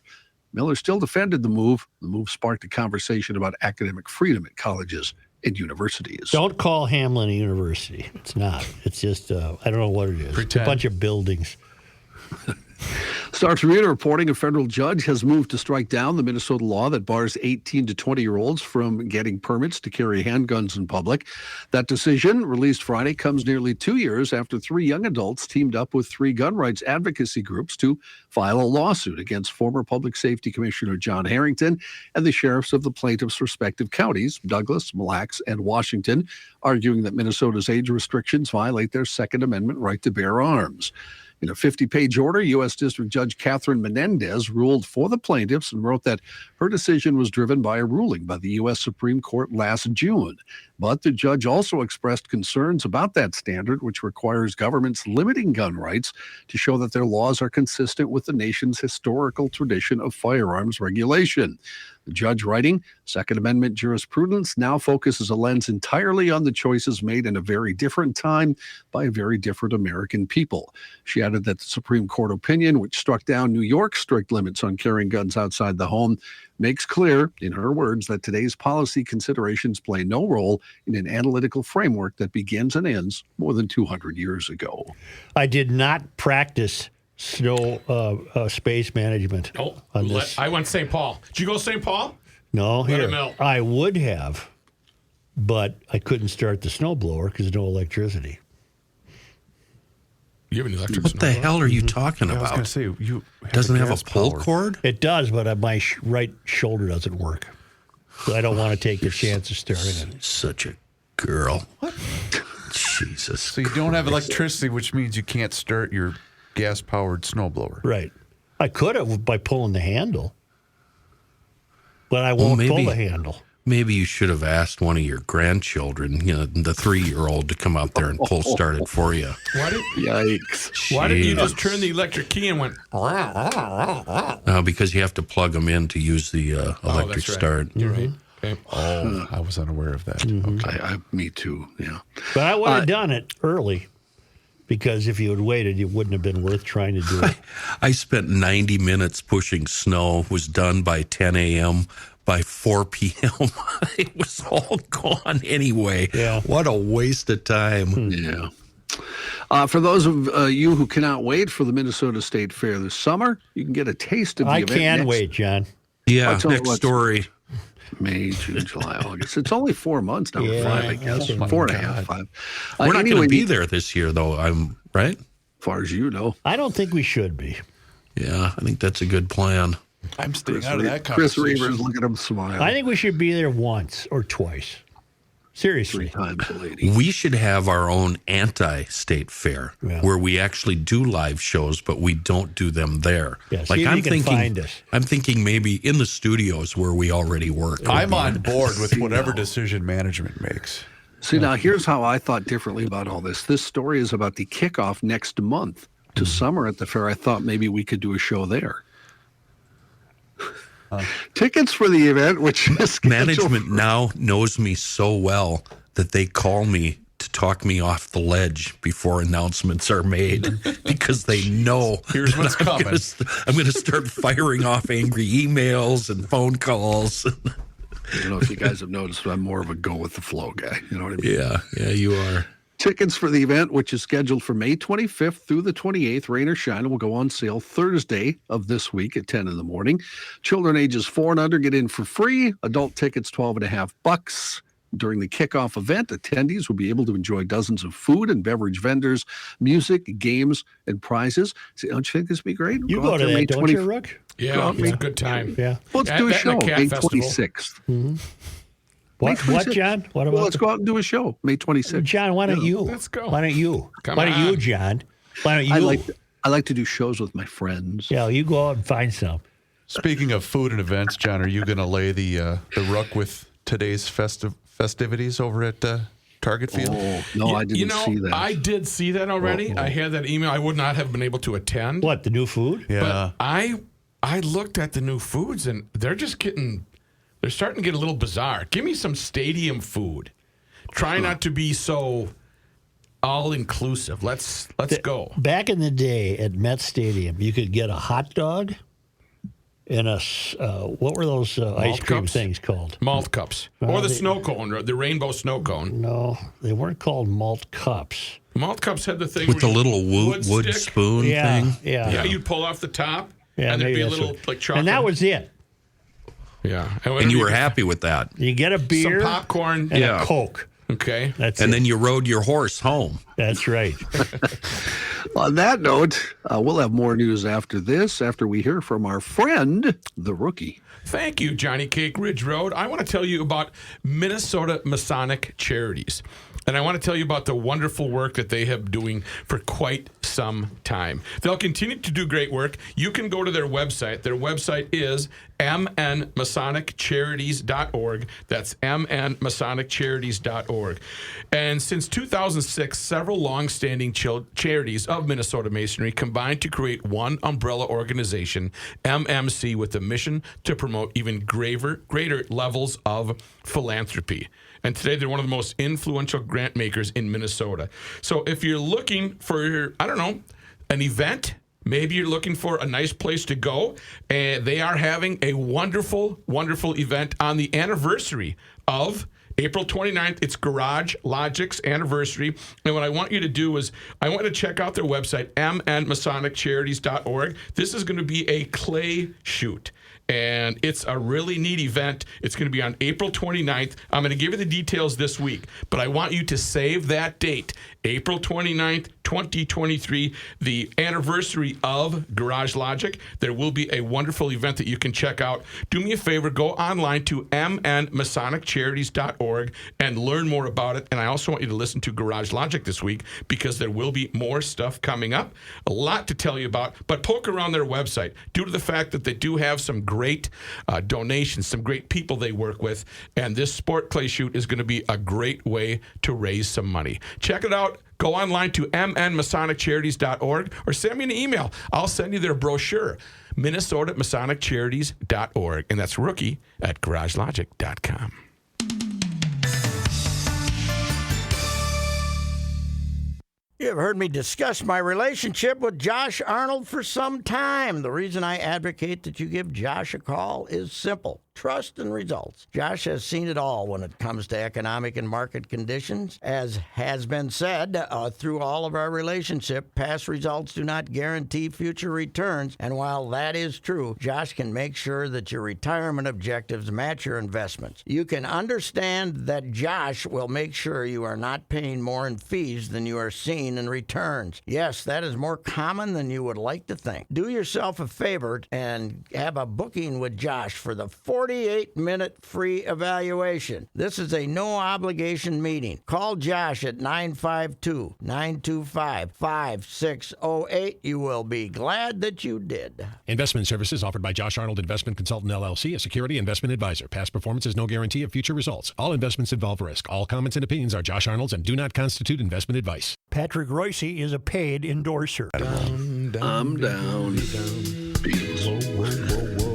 Miller still defended the move. The move sparked a conversation about academic freedom at colleges and universities. Don't call Hamline a university. It's not. It's just, I don't know what it is. It's a bunch of buildings. Star Tribune reporting a federal judge has moved to strike down the Minnesota law that bars 18 to 20-year-olds from getting permits to carry handguns in public. That decision, released Friday, comes nearly 2 years after 3 young adults teamed up with 3 gun rights advocacy groups to file a lawsuit against former Public Safety Commissioner John Harrington and the sheriffs of the plaintiffs' respective counties, Douglas, Mille Lacs, and Washington, arguing that Minnesota's age restrictions violate their Second Amendment right to bear arms. In a 50-page order, U.S. District Judge Catherine Menendez ruled for the plaintiffs and wrote that her decision was driven by a ruling by the U.S. Supreme Court last June. But the judge also expressed concerns about that standard, which requires governments limiting gun rights to show that their laws are consistent with the nation's historical tradition of firearms regulation. The judge writing, Second Amendment jurisprudence now focuses a lens entirely on the choices made in a very different time by a very different American people. She added that the Supreme Court opinion, which struck down New York's strict limits on carrying guns outside the home, makes clear, in her words, that today's policy considerations play no role in an analytical framework that begins and ends more than 200 years ago. I did not practice snow space management. On this. I went to St. Paul. Did you go to St. Paul? No, Let here. him know. I would have, but I couldn't start the snowblower because no electricity. You have an electric What the snowblower? hell are you talking I was about? going to say, you Doesn't have a gas pull power. cord? It does, but my right shoulder doesn't work. So I don't want to take the chance of starting it. Such a girl. What? Jesus. So you don't have electricity, which means you can't start your gas-powered snowblower. Right. I could have by pulling the handle, but I won't pull the handle. Maybe you should have asked one of your grandchildren, the 3-year-old, to come out there and pull start it for you. Yikes. Why didn't you just turn the electric key and went? No, because you have to plug them in to use the electric that's right. start. You're right. Okay. Oh, I was unaware of that. I me too, yeah. But I would have done it early because if you had waited, it wouldn't have been worth trying to do it. I spent 90 minutes pushing snow, was done by 10 a.m. By 4 p.m., it was all gone anyway. Yeah. What a waste of time. Yeah. For those of you who cannot wait for the Minnesota State Fair this summer, you can get a taste of the I event can next wait, John. Yeah, I'll tell you next what. story. May, June, July, August. It's only 4 months now, Yeah, 5, I guess. okay. 4.5, 5. We're not anyway, going to be there this year, though, right? As far as you know. I don't think we should be. Yeah, I think that's a good plan. I'm staying out of that Chris conversation. Reavers, look at him smile. I think we should be there once or twice. 3 Seriously. times a lady. We should have our own anti-state fair Yeah. where we actually do live shows, but we don't do them there. Yeah, see if you can find us. I'm thinking maybe in the studios where we already work. I'm on board with whatever decision management makes. See, now here's how I thought differently about all this. This story is about the kickoff next month to summer at the fair. I thought maybe we could do a show there. Tickets for the event, which is scheduled Management now knows me so well that they call me to talk me off the ledge before announcements are made because they know Here's that what's coming. I'm going to start firing off angry emails and phone calls. I don't know if you guys have noticed, but I'm more of a go with the flow guy. You know what I mean? Yeah, you are. Tickets for the event, which is scheduled for May 25th through the 28th, rain or shine, will go on sale Thursday of this week at 10 in the morning. Children ages 4 and under get in for free. Adult tickets, $12.50. During the kickoff event, attendees will be able to enjoy dozens of food and beverage vendors, music, games, and prizes. See, don't you think this would be great? You go out to there May that, don't you, 25th. Rook? Yeah, it's a good time. Yeah. Let's do a That show and the Cat May Festival. 26th. What, May 26th. John? What about? Well, let's go out and do a show, May 26th. John, why don't you? Let's go. Why don't you? Come Why don't you, on. John? Why don't you? I like to do shows with my friends. Yeah, you go out and find some. Speaking of food and events, John, are you going to lay the ruck with today's festivities over at Target Field? Oh, no, I didn't see that. I did see that already. I had that email. I would not have been able to attend. What, the new food? Yeah. But I looked at the new foods, and they're starting to get a little bizarre. Give me some stadium food. Try not to be so all-inclusive. Let's go. Back in the day at Met Stadium, you could get a hot dog and what were those ice cream cups? things called? Malt cups. Or the snow cone, or the rainbow snow cone. No, they weren't called malt cups. Malt cups had the thing With the where little wood stick. spoon Yeah, thing. Yeah, you'd pull off the top, Yeah, and there'd maybe be a that's little what- like chocolate. And that was it. Yeah. And you were happy with that. You get a beer, Some popcorn. and Yeah. a Coke. Okay. That's And it. then you rode your horse home. That's right. On that note, we'll have more news after this, after we hear from our friend, the rookie. Thank you, Johnny Cake Ridge Road. I want to tell you about Minnesota Masonic Charities. And I want to tell you about the wonderful work that they have been doing for quite some time. They'll continue to do great work. You can go to their website. Their website is mnmasoniccharities.org. That's mnmasoniccharities.org. And since 2006, several longstanding charities of Minnesota Masonry combined to create one umbrella organization, MMC, with the mission to promote even greater levels of philanthropy. And today they're one of the most influential grant makers in Minnesota. So if you're looking for, an event, maybe you're looking for a nice place to go, and they are having a wonderful, wonderful event on the anniversary of April 29th. It's Garage Logic's anniversary. And what I want you to do is I want you to check out their website, mnmasoniccharities.org. This is going to be a clay shoot. And it's a really neat event. It's going to be on April 29th. I'm going to give you the details this week, but I want you to save that date, April 29th, 2023, the anniversary of Garage Logic. There will be a wonderful event that you can check out. Do me a favor, go online to mnmasoniccharities.org and learn more about it. And I also want you to listen to Garage Logic this week because there will be more stuff coming up. A lot to tell you about, but poke around their website due to the fact that they do have some great donations, some great people they work with, and this sport clay shoot is going to be a great way to raise some money. Check it out. Go online to mnmasoniccharities.org or send me an email. I'll send you their brochure, minnesotamasoniccharities.org, and that's rookie@garagelogic.com. You have heard me discuss my relationship with Josh Arnold for some time. The reason I advocate that you give Josh a call is simple. Trust and results. Josh has seen it all when it comes to economic and market conditions. As has been said, through all of our relationship, past results do not guarantee future returns. And while that is true, Josh can make sure that your retirement objectives match your investments. You can understand that Josh will make sure you are not paying more in fees than you are seeing in returns. Yes, that is more common than you would like to think. Do yourself a favor and have a booking with Josh for the 48-minute free evaluation. This is a no-obligation meeting. Call Josh at 952-925-5608. You will be glad that you did. Investment services offered by Josh Arnold Investment Consultant, LLC, a security investment advisor. Past performance is no guarantee of future results. All investments involve risk. All comments and opinions are Josh Arnold's and do not constitute investment advice. Patrick Royce is a paid endorser. I'm down.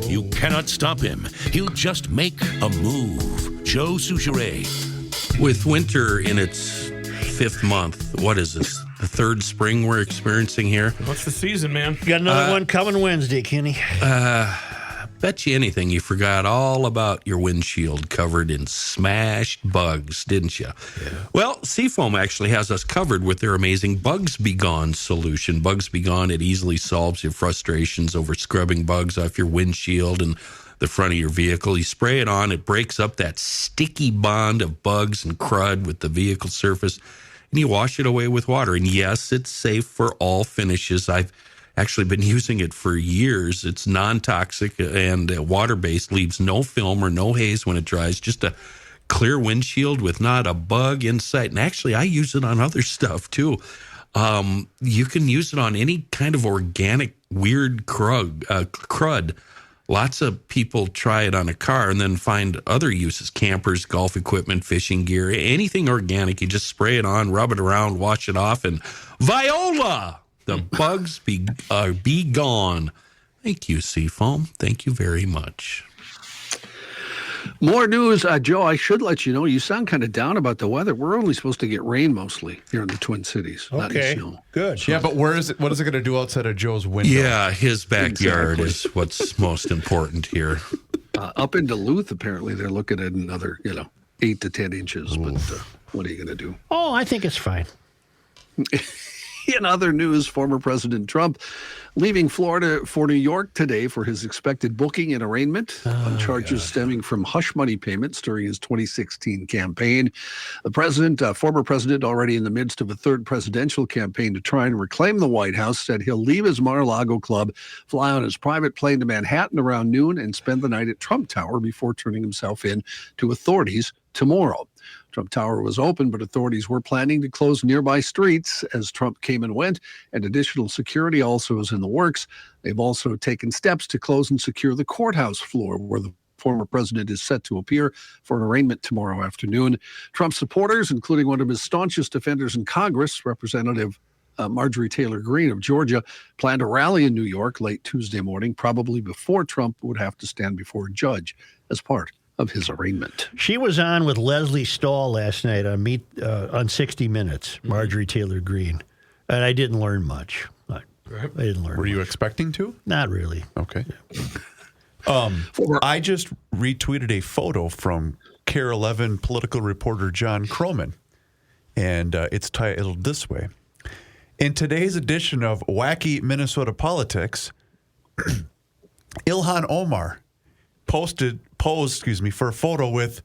You cannot stop him. He'll just make a move. Joe Souchere. With winter in its fifth month, what is this? The third spring we're experiencing here? What's the season, man? Got another one coming Wednesday, Kenny. Bet you anything you forgot all about your windshield covered in smashed bugs, didn't you? Yeah. Well, Seafoam actually has us covered with their amazing Bugs Be Gone solution. Bugs Be Gone, it easily solves your frustrations over scrubbing bugs off your windshield and the front of your vehicle. You spray it on, it breaks up that sticky bond of bugs and crud with the vehicle surface, and you wash it away with water. And yes, it's safe for all finishes. I've actually been using it for years. It's non-toxic and water-based, leaves no film or no haze when it dries, just a clear windshield with not a bug in sight. And actually, I use it on other stuff too. You can use it on any kind of organic, weird crud. Lots of people try it on a car and then find other uses, campers, golf equipment, fishing gear, anything organic. You just spray it on, rub it around, wash it off, and viola! The bugs be gone. Thank you, Seafoam. Thank you very much. More news, Joe. I should let you know. You sound kind of down about the weather. We're only supposed to get rain mostly here in the Twin Cities. Not any snow. Good. Yeah, but where is it? What is it going to do outside of Joe's window? Yeah, his backyard is what's most important here. Up in Duluth, apparently, they're looking at another, 8 to 10 inches. But what are you going to do? Oh, I think it's fine. In other news, former President Trump leaving Florida for New York today for his expected booking and arraignment on charges stemming from hush money payments during his 2016 campaign. The former president, already in the midst of a third presidential campaign to try and reclaim the White House, said he'll leave his Mar-a-Lago club, fly on his private plane to Manhattan around noon, and spend the night at Trump Tower before turning himself in to authorities tomorrow. Trump Tower was open, but authorities were planning to close nearby streets as Trump came and went, and additional security also is in the works. They've also taken steps to close and secure the courthouse floor where the former president is set to appear for an arraignment tomorrow afternoon. Trump supporters, including one of his staunchest defenders in Congress, Representative Marjorie Taylor Greene of Georgia, plan to rally in New York late Tuesday morning, probably before Trump would have to stand before a judge as part of his arraignment. She was on with Leslie Stahl last night on 60 Minutes, Marjorie Taylor Greene, and I didn't learn much. I didn't learn. Were you much. expecting to? Not really. Okay. I just retweeted a photo from KARE 11 political reporter John Croman, and it's titled this way. In today's edition of Wacky Minnesota Politics, Ilhan Omar posed for a photo with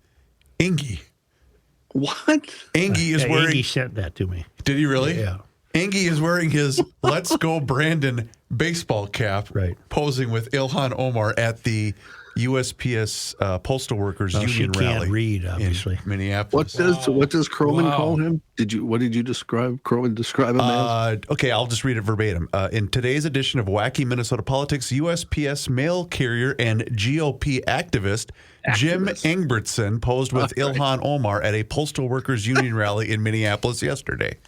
Ingy. What? Ingy is wearing... Ingy sent that to me. Did he really? Yeah. Ingy is wearing his Let's Go Brandon baseball cap, right, posing with Ilhan Omar at the USPS Postal Workers Union she rally. Can't read, obviously. In Minneapolis. What does Croman call him? What did you describe Croman describe him as? Okay, I'll just read it verbatim. In today's edition of Wacky Minnesota Politics, USPS mail carrier and GOP activist Jim Engbertson posed with Ilhan Omar at a Postal Workers Union rally in Minneapolis yesterday.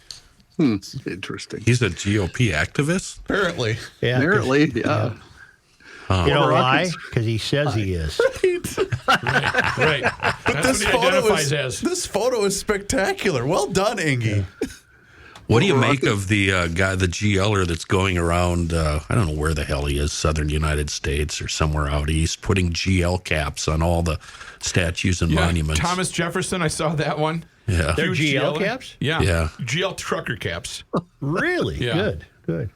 Interesting. He's a GOP activist? Apparently. Yeah. Apparently, yeah. You know why? Because he says he is. Right. That's what he identifies as. This photo is spectacular. Well done, Ingy. What do you make of the guy, the GLer that's going around, I don't know where the hell he is, southern United States or somewhere out east, putting GL caps on all the statues and monuments? Thomas Jefferson, I saw that one. Yeah. They're GL caps? Yeah. GL trucker caps. Really? Yeah. Good.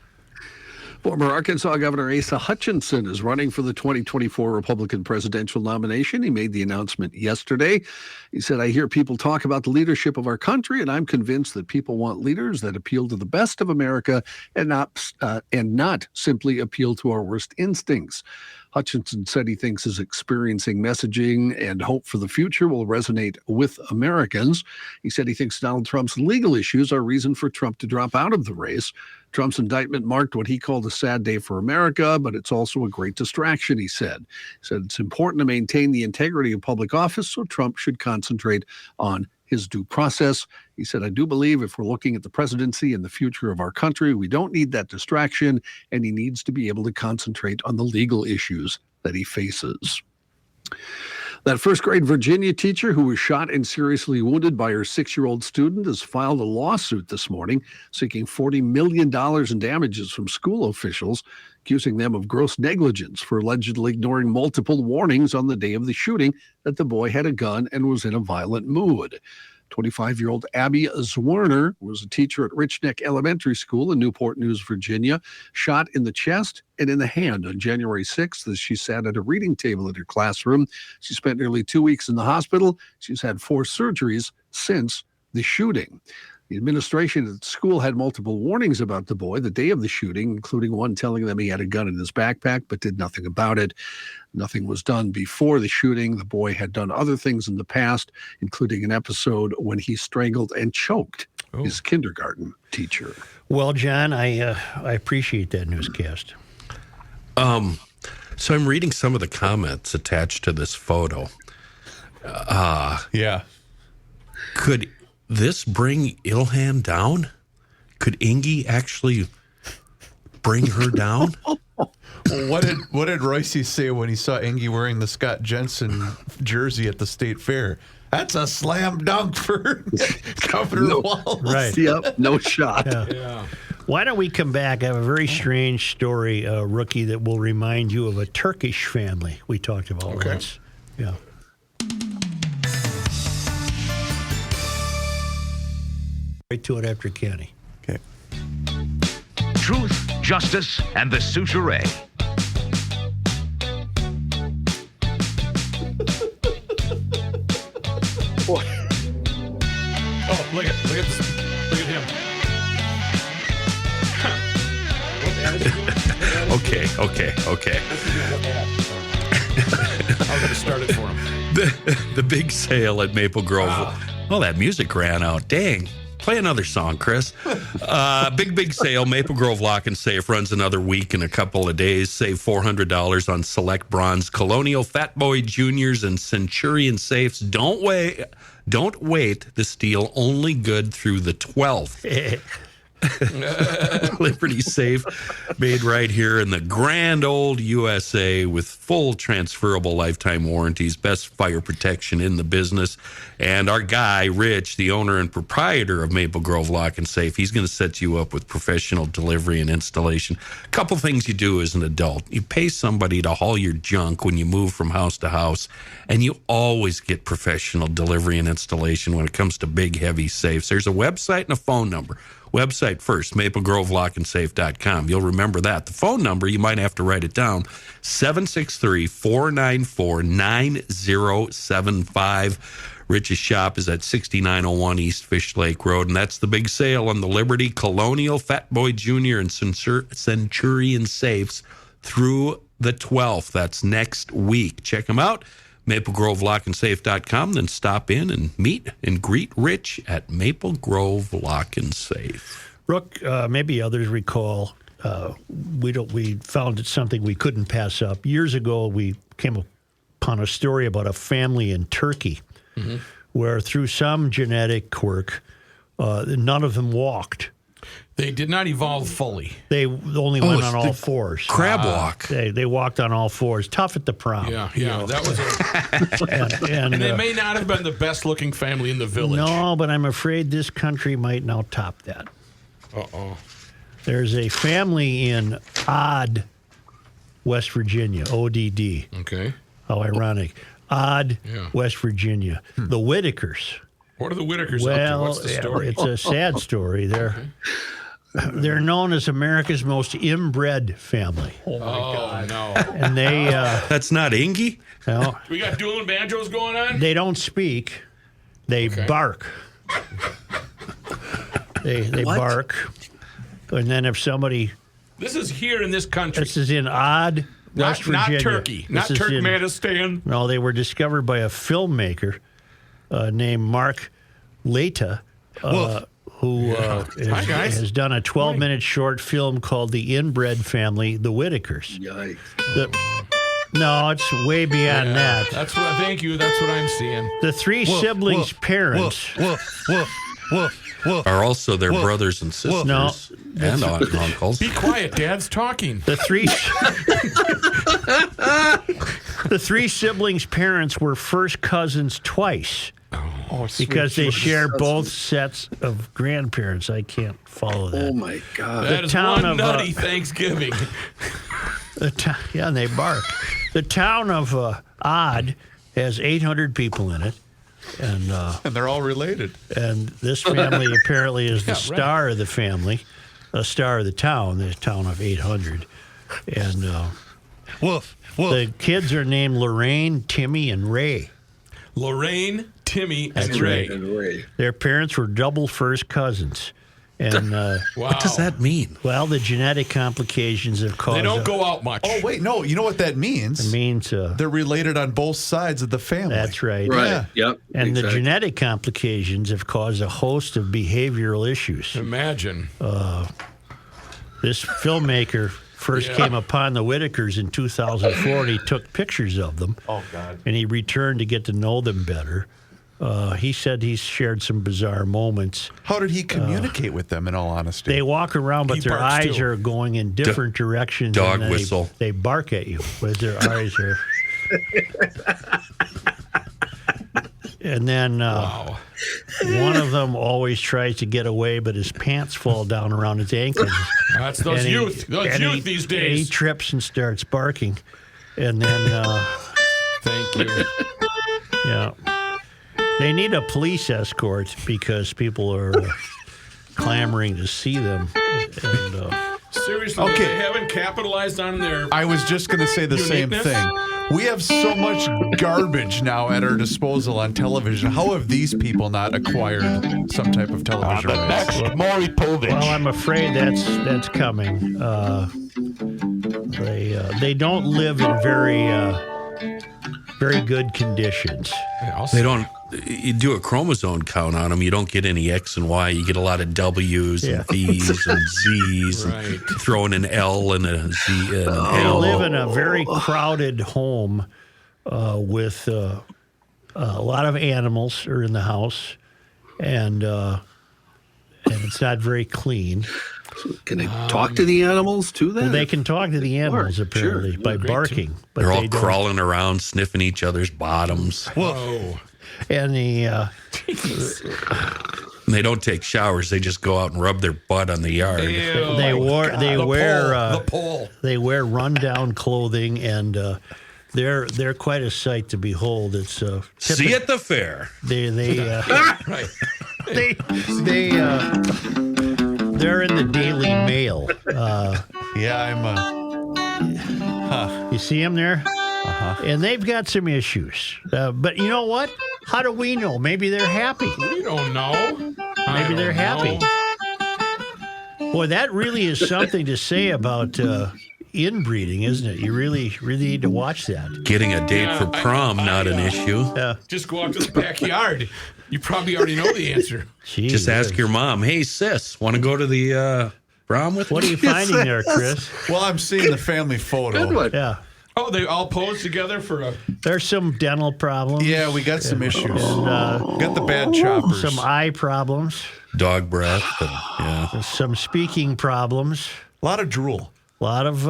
Former Arkansas Governor Asa Hutchinson is running for the 2024 Republican presidential nomination. He made the announcement yesterday. He said, I hear people talk about the leadership of our country, and I'm convinced that people want leaders that appeal to the best of America and not simply appeal to our worst instincts. Hutchinson said he thinks his experiencing messaging and hope for the future will resonate with Americans. He said he thinks Donald Trump's legal issues are reason for Trump to drop out of the race. Trump's indictment marked what he called a sad day for America, but it's also a great distraction, he said. He said it's important to maintain the integrity of public office, so Trump should concentrate on his due process. He said, I do believe if we're looking at the presidency and the future of our country, we don't need that distraction, and he needs to be able to concentrate on the legal issues that he faces. That first grade Virginia teacher who was shot and seriously wounded by her 6-year-old student has filed a lawsuit this morning seeking $40 million in damages from school officials, accusing them of gross negligence for allegedly ignoring multiple warnings on the day of the shooting that the boy had a gun and was in a violent mood. 25-year-old Abby Zwerner was a teacher at Rich Neck Elementary School in Newport News, Virginia, shot in the chest and in the hand on January 6th as she sat at a reading table at her classroom. She spent nearly 2 weeks in the hospital. She's had 4 surgeries since the shooting. The administration at the school had multiple warnings about the boy the day of the shooting, including one telling them he had a gun in his backpack, but did nothing about it. Nothing was done before the shooting. The boy had done other things in the past, including an episode when he strangled and choked his kindergarten teacher. Well, John, I appreciate that newscast. So I'm reading some of the comments attached to this photo. Yeah. Could this bring Ilhan down? Could Ingy actually bring her down? What did Royce say when he saw Ingy wearing the Scott Jensen jersey at the state fair? That's a slam dunk for Governor Walz. Right. Yep, no shot. Yeah. Why don't we come back? I have a very strange story, Rookie, that will remind you of a Turkish family we talked about once. Yeah. Right to it after Kenny. Okay. Truth, justice, and the Souchere. Oh, look at this. Look at him. Okay. I'm going to start it for him. The big sale at Maple Grove. Oh, that music ran out. Dang. Play another song, Chris. Big sale. Maple Grove Lock and Safe runs another week in a couple of days. Save $400 on select bronze Colonial, Fat Boy Juniors, and Centurion safes. Don't wait. This deal only good through the 12th. Liberty Safe, made right here in the grand old USA with full transferable lifetime warranties, best fire protection in the business. And our guy, Rich, the owner and proprietor of Maple Grove Lock and Safe, he's going to set you up with professional delivery and installation. A couple things you do as an adult. You pay somebody to haul your junk when you move from house to house, and you always get professional delivery and installation when it comes to big, heavy safes. There's a website and a phone number. Website first, maplegrovelockandsafe.com. You'll remember that. The phone number, you might have to write it down, 763-494-9075. Rich's shop is at 6901 East Fish Lake Road, and that's the big sale on the Liberty, Colonial, Fat Boy Junior, and Centurion safes through the 12th. That's next week. Check them out. MapleGroveLockandSafe.com, then stop in and meet and greet Rich at Maple Grove Lock and Safe. Rook, maybe others recall, we found it something we couldn't pass up. Years ago, we came upon a story about a family in Turkey where through some genetic quirk, none of them walked. They did not evolve fully. They only went on all fours. Crab walk. They walked on all fours. Tough at the prom. Yeah. That was it. and they may not have been the best-looking family in the village. No, but I'm afraid this country might now top that. Uh-oh. There's a family in Odd, West Virginia, ODD. Okay. How ironic. Odd, West Virginia. The Whitakers. What are the Whitakers up to? What's the story? It's a sad story. They're known as America's most inbred family. Oh, my God. No. And they... That's not Ingy? No, We got dueling banjos going on? they don't speak. They bark. They bark. And then if somebody... This is here in this country. This is in Odd, West Virginia. Not Turkey. Not This is in- Turkmenistan. No, they were discovered by a filmmaker named Mark Leta, who has done a 12-minute short film called The Inbred Family, The Whitakers. Yikes. No, it's way beyond that. That's what. Thank you. That's what I'm seeing. The three siblings' parents. Are also their brothers and sisters No. and aunts and uncles. Be quiet. Dad's talking. The three siblings' parents were first cousins twice. Because they share both sets of grandparents. I can't follow that. Oh, my God. That is one nutty Thanksgiving. And they bark. The town of Odd has 800 people in it. And they're all related. And this family apparently is the star of the family, a star of the town of 800. And the kids are named Lorraine, Timmy, and Ray. Lorraine, Timmy That's and Ray. right. Their parents were double first cousins. And Wow. What does that mean? well, the genetic complications have caused. They don't go out much. Oh, wait, no. You know what that means? It means They're related on both sides of the family. that's right. Right. Yep. And the exactly. genetic complications have caused a host of behavioral issues. Imagine. This filmmaker first came upon the Whitakers in 2004, and he took pictures of them. Oh, God. And he returned to get to know them better. He said he's shared some bizarre moments. How did he communicate with them, in all honesty? They walk around, but He their barks, eyes too. are going in different directions. dog and whistle. They bark at you, but their eyes are. And then Wow. one of them always tries to get away, but his pants fall down around his ankles. That's those And he- youth. Those and youth these and he days. trips and starts barking. And then, Thank you. yeah. They need a police escort because people are clamoring to see them. And, Seriously, Okay. they haven't capitalized on their. I was just going to say the same Uniqueness? thing. We have so much garbage now at our disposal on television. How have these people not acquired some type of television rights? Maury Povich. well, I'm afraid that's coming. They don't live in very good conditions. They don't. You do a chromosome count on them. You don't get any X and Y. You get a lot of W's Yeah. and V's and Z's. Right. And throw in an L and a Z and an They L. live in a very crowded home with a lot of animals are in the house, and it's not very clean. Can they talk to the animals too? Then Well, they can talk to the animals Sure, apparently sure. by barking, but They're all they don't. crawling around, sniffing each other's bottoms. Whoa. And the And they don't take showers. They just go out and rub their butt on the yard. Ew. they wear The pole. they wear rundown clothing, and they're quite a sight to behold. It's See at the fair. they Right. they're in the Daily Mail. Yeah, You see them there? And they've got some issues. But you know what? How do we know? Maybe they're happy. We don't know. Maybe they're happy. Boy, that really is something to say about inbreeding, isn't it? You really need to watch that. Getting a date for prom, not an issue. Just go out to the backyard. You probably already know the answer. Geez, Just ask your mom, hey, sis, want to go to the prom with What me? are you finding there, Chris? well, I'm seeing the family photo. Good one. Yeah. Oh, they all pose together for a. There's some dental problems. Yeah, we got some issues. And, Got the bad choppers. some eye problems. Dog breath. And, yeah. Some speaking problems. a lot of drool. A lot of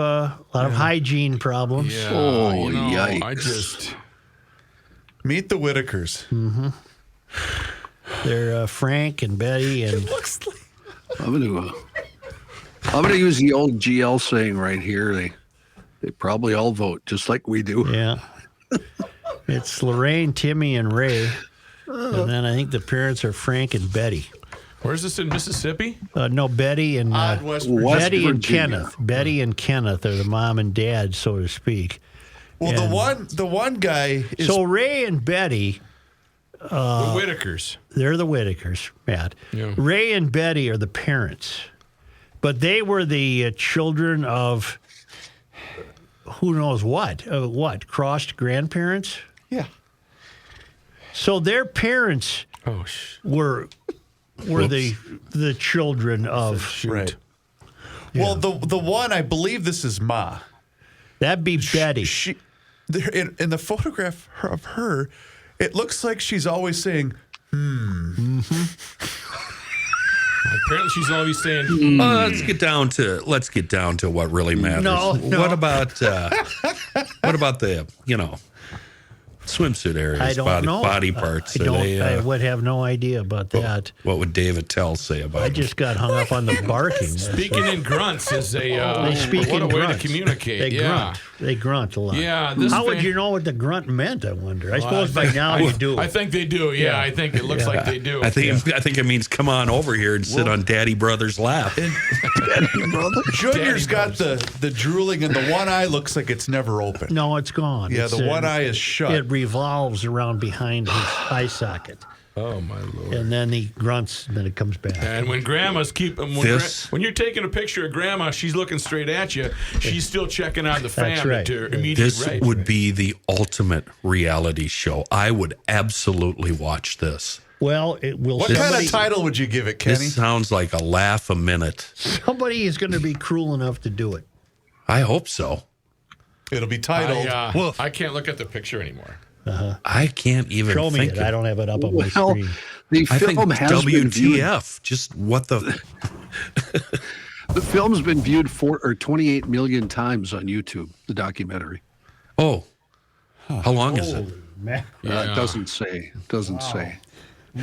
hygiene problems. Yeah. Oh, you know, yikes. I just. Meet the Whitakers. They're Frank and Betty and I'm gonna use the old GL saying right here. They probably all vote just like we do. yeah. It's Lorraine, Timmy, and Ray. And then I think the parents are Frank and Betty. Where's this in Mississippi? No, Betty and Odd West West Betty and Virginia. Kenneth. Betty and Kenneth are the mom and dad, so to speak. Well, the one guy is So Ray and Betty, The Whitakers. they're the Whitakers, Matt. Yeah. Ray and Betty are the parents, but they were the children of who knows what? Crossed grandparents? yeah. So their parents Oh, were the children of Right. Well, the one I believe this is Ma. that'd be Betty. She there in the photograph of her, it looks like she's always saying, apparently she's always saying. Let's get down to what really matters. No. What about the swimsuit areas, I don't know. body parts? I would have no idea about that. What would David Tell say about I them? just got hung up on the barking. Speaking in grunts is a. They speak what in a way grunts. to communicate. They yeah. grunt. They grunt a lot. Yeah, this How would thing- you know what the grunt meant? I wonder. I suppose by think- now you do. I think they do. Yeah, I think it looks like they do. I think it means come on over here and sit on Daddy Brother's lap. Brennan brothers. Junior's got the drooling, and the one eye looks like it's never open. No, it's gone. Yeah, It's, the one eye is shut. It revolves around behind his eye socket. Oh my Lord! And then he grunts, and then it comes back. And when grandma's when you're taking a picture of grandma, she's looking straight at you. She's still checking on the family. right. To immediate This right. would be the ultimate reality show. I would absolutely watch this. Well, it will. What kind of title would you give it, Kenny? This sounds like a laugh a minute. Somebody is going to be cruel enough to do it. I hope so. It'll be titled Woof. I can't look at the picture anymore. I can't even Show me think it. I don't have it up on my Well, screen. the I think film has been viewed. WTF? Just what the? The film's been viewed 28 million times on YouTube. The documentary. Oh, how long is it? Holy mackerel. It doesn't say. Doesn't say.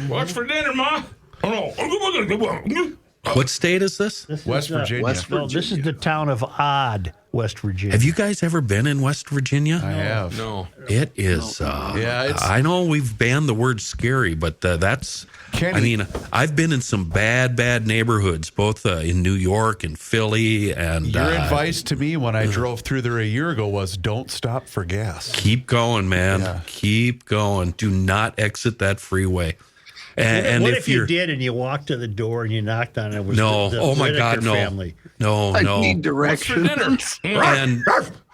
What's for dinner, Ma? Oh no! What state is this? West Virginia. West No, this is the town of Odd, West Virginia. Have you guys ever been in West Virginia? I have. No. It is. I know we've banned the word scary, but that's. Kenny. I mean, I've been in some bad neighborhoods, both in New York and Philly. And Your advice to me when I drove through there a year ago was don't stop for gas. keep going, man. Yeah. Keep going. Do not exit that freeway. And what if if you you're did and you walked to the door and you knocked on it? It was no, the oh my Whitaker God, no, family. no. I need What's for dinner? directions. And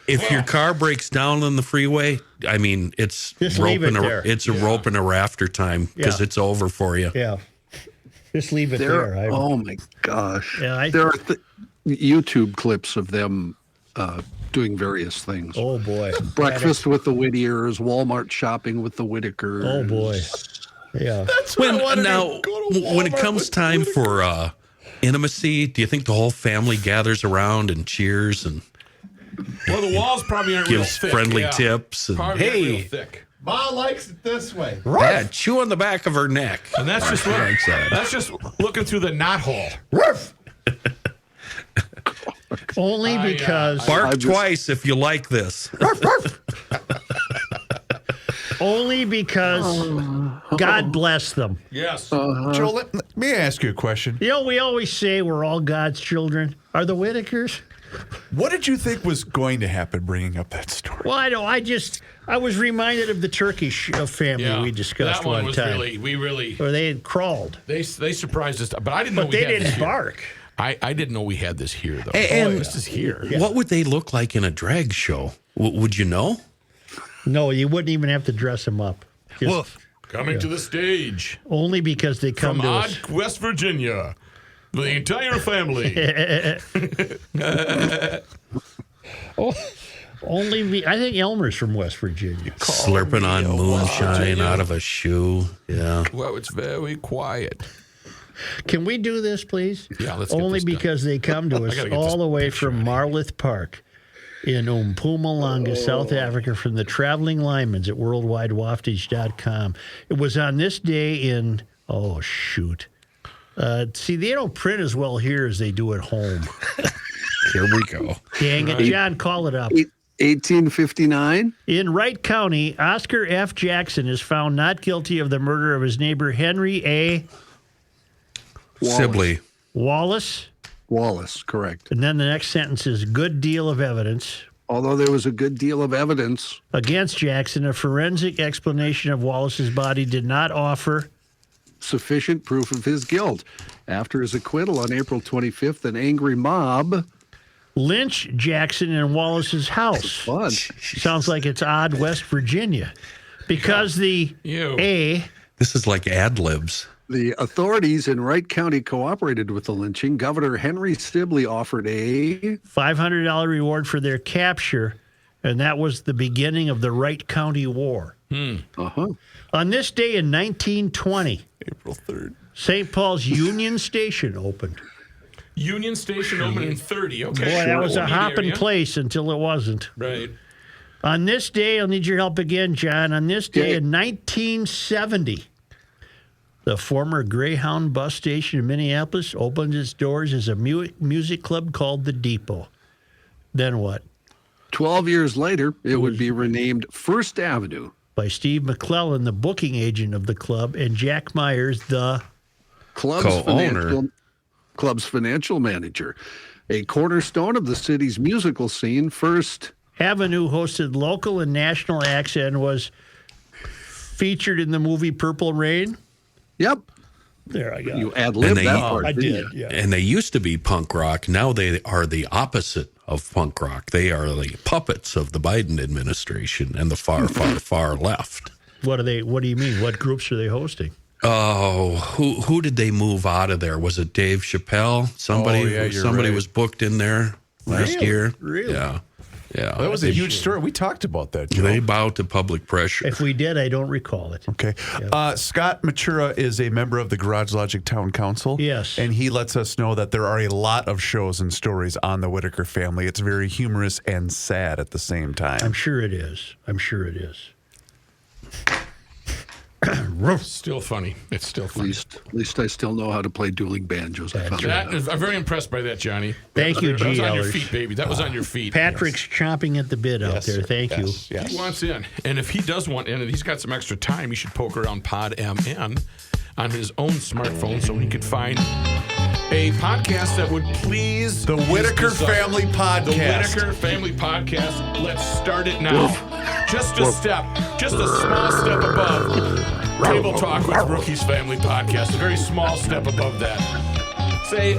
if your car breaks down on the freeway, I mean, it's Just rope leave it and there. it's a rope and a rafter time because Yeah. it's over for you. Yeah. Just leave it there. Oh my gosh! Yeah, there are YouTube clips of them doing various things. Oh boy. Breakfast with the Whittiers, Walmart shopping with the Whitakers. Oh boy. Yeah. When it comes time for intimacy, do you think the whole family gathers around and cheers and Well, the walls probably aren't real gives thick. friendly yeah. tips? And Probably aren't real hey, thick. Ma likes it this way. yeah, chew on the back of her neck. And that's just looking through the knot hole. Only because Bark twice if you like this. only because God bless them. Yes. Joel, let me ask you a question. You know, we always say we're all God's children. Are the Whitakers? What did you think was going to happen bringing up that story? Well, I know. I was reminded of the Turkish family we discussed that one was time. Where they had crawled. they surprised us, but I didn't know But we they had this didn't here. bark. I didn't know we had this here though. And this is here. What would they look like in a drag show? Would you know? No, you wouldn't even have to dress them up. Just Woof. Coming to the stage only because they come from to Odd, us. West Virginia, the entire family. I think Elmer's from West Virginia. Slurping on moonshine out of a shoe. Yeah. Well, it's very quiet. Can we do this, please? Yeah, let's get Only this done. because they come to us gotta get all this the way picture from Marloth Park in Mpumalanga, South Africa, from the traveling Lymans at worldwidewaftage.com. It was on this day in, oh, shoot. See, they don't print as well here as they do at home. Here we go. Dang it, John, call it up. 1859. In Wright County, Oscar F. Jackson is found not guilty of the murder of his neighbor Henry A. Sibley. Wallace. Wallace, correct. And then the next sentence is good deal of evidence. Although there was a good deal of evidence Against Jackson, a forensic explanation of Wallace's body did not offer sufficient proof of his guilt. After his acquittal on April 25th, an angry mob lynched Jackson in Wallace's house. Fun. Sounds like it's Odd, West Virginia. Because the This is like ad libs. The authorities in Wright County cooperated with the lynching. Governor Henry Sibley offered a $500 reward for their capture, and that was the beginning of the Wright County War. On this day in 1920, April 3rd. St. Paul's Union Station opened. Union Station opened in 30. Okay. Boy, that was a Neat hopping area. place until it wasn't. Right. On this day, I'll need your help again, John. On this day in 1970, the former Greyhound bus station in Minneapolis opened its doors as a music club called the Depot. Then what? 12 years later, it would be renamed First Avenue. By Steve McClellan, the booking agent of the club, and Jack Myers, the Club's financial manager. a cornerstone of the city's musical scene. First, Havin, who hosted local and national acts and was featured in the movie Purple Rain. yep, There I go. you ad-libbed And that they- part. I didn't did, you? yeah. And they used to be punk rock. Now they are the opposite of punk rock. They are the puppets of the Biden administration and the far, far, far left. What do you mean? What groups are they hosting? Oh, who did they move out of there? Was it Dave Chappelle? Somebody, Oh, yeah, you're somebody right. was booked in there last Really? year. Really? Yeah, yeah. That was a huge story. We talked about that, Joe. They bowed to public pressure. If we did, I don't recall it. Okay. Scott Matura is a member of the Garage Logic Town Council. Yes. And he lets us know that there are a lot of shows and stories on the Whitaker family. It's very humorous and sad at the same time. I'm sure it is. I'm sure it is. Still funny. It's still At funny. least I still know how to play dueling banjos. I found That out. is, I'm very impressed by that, Johnny. Thank you, That was G. on your Ellers. feet, baby. That was on your feet. Patrick's chomping at the bit out there. Thank you. Yes. He wants in. And if he does want in and he's got some extra time, he should poke around PodMN on his own smartphone so he could find a podcast that would please The his Whitaker desire. Family Podcast. The Whitaker Family Podcast. Let's start it now. Just a step, just a small step above Table Talk with Rookie's Family Podcast. A very small step above that. Say,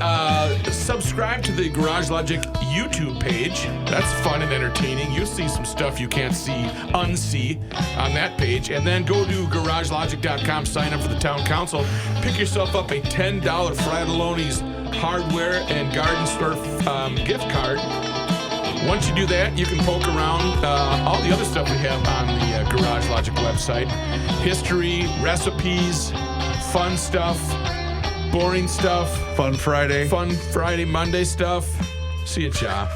subscribe to the Garage Logic YouTube page. That's fun and entertaining. You'll see some stuff you can't unsee on that page. And then go to garagelogic.com, sign up for the town council. Pick yourself up a $10 Fratelloni's hardware and garden store gift card. Once you do that, you can poke around all the other stuff we have on the Garage Logic website. History, recipes, fun stuff, boring stuff, Fun Friday. Monday stuff. See you, Ja.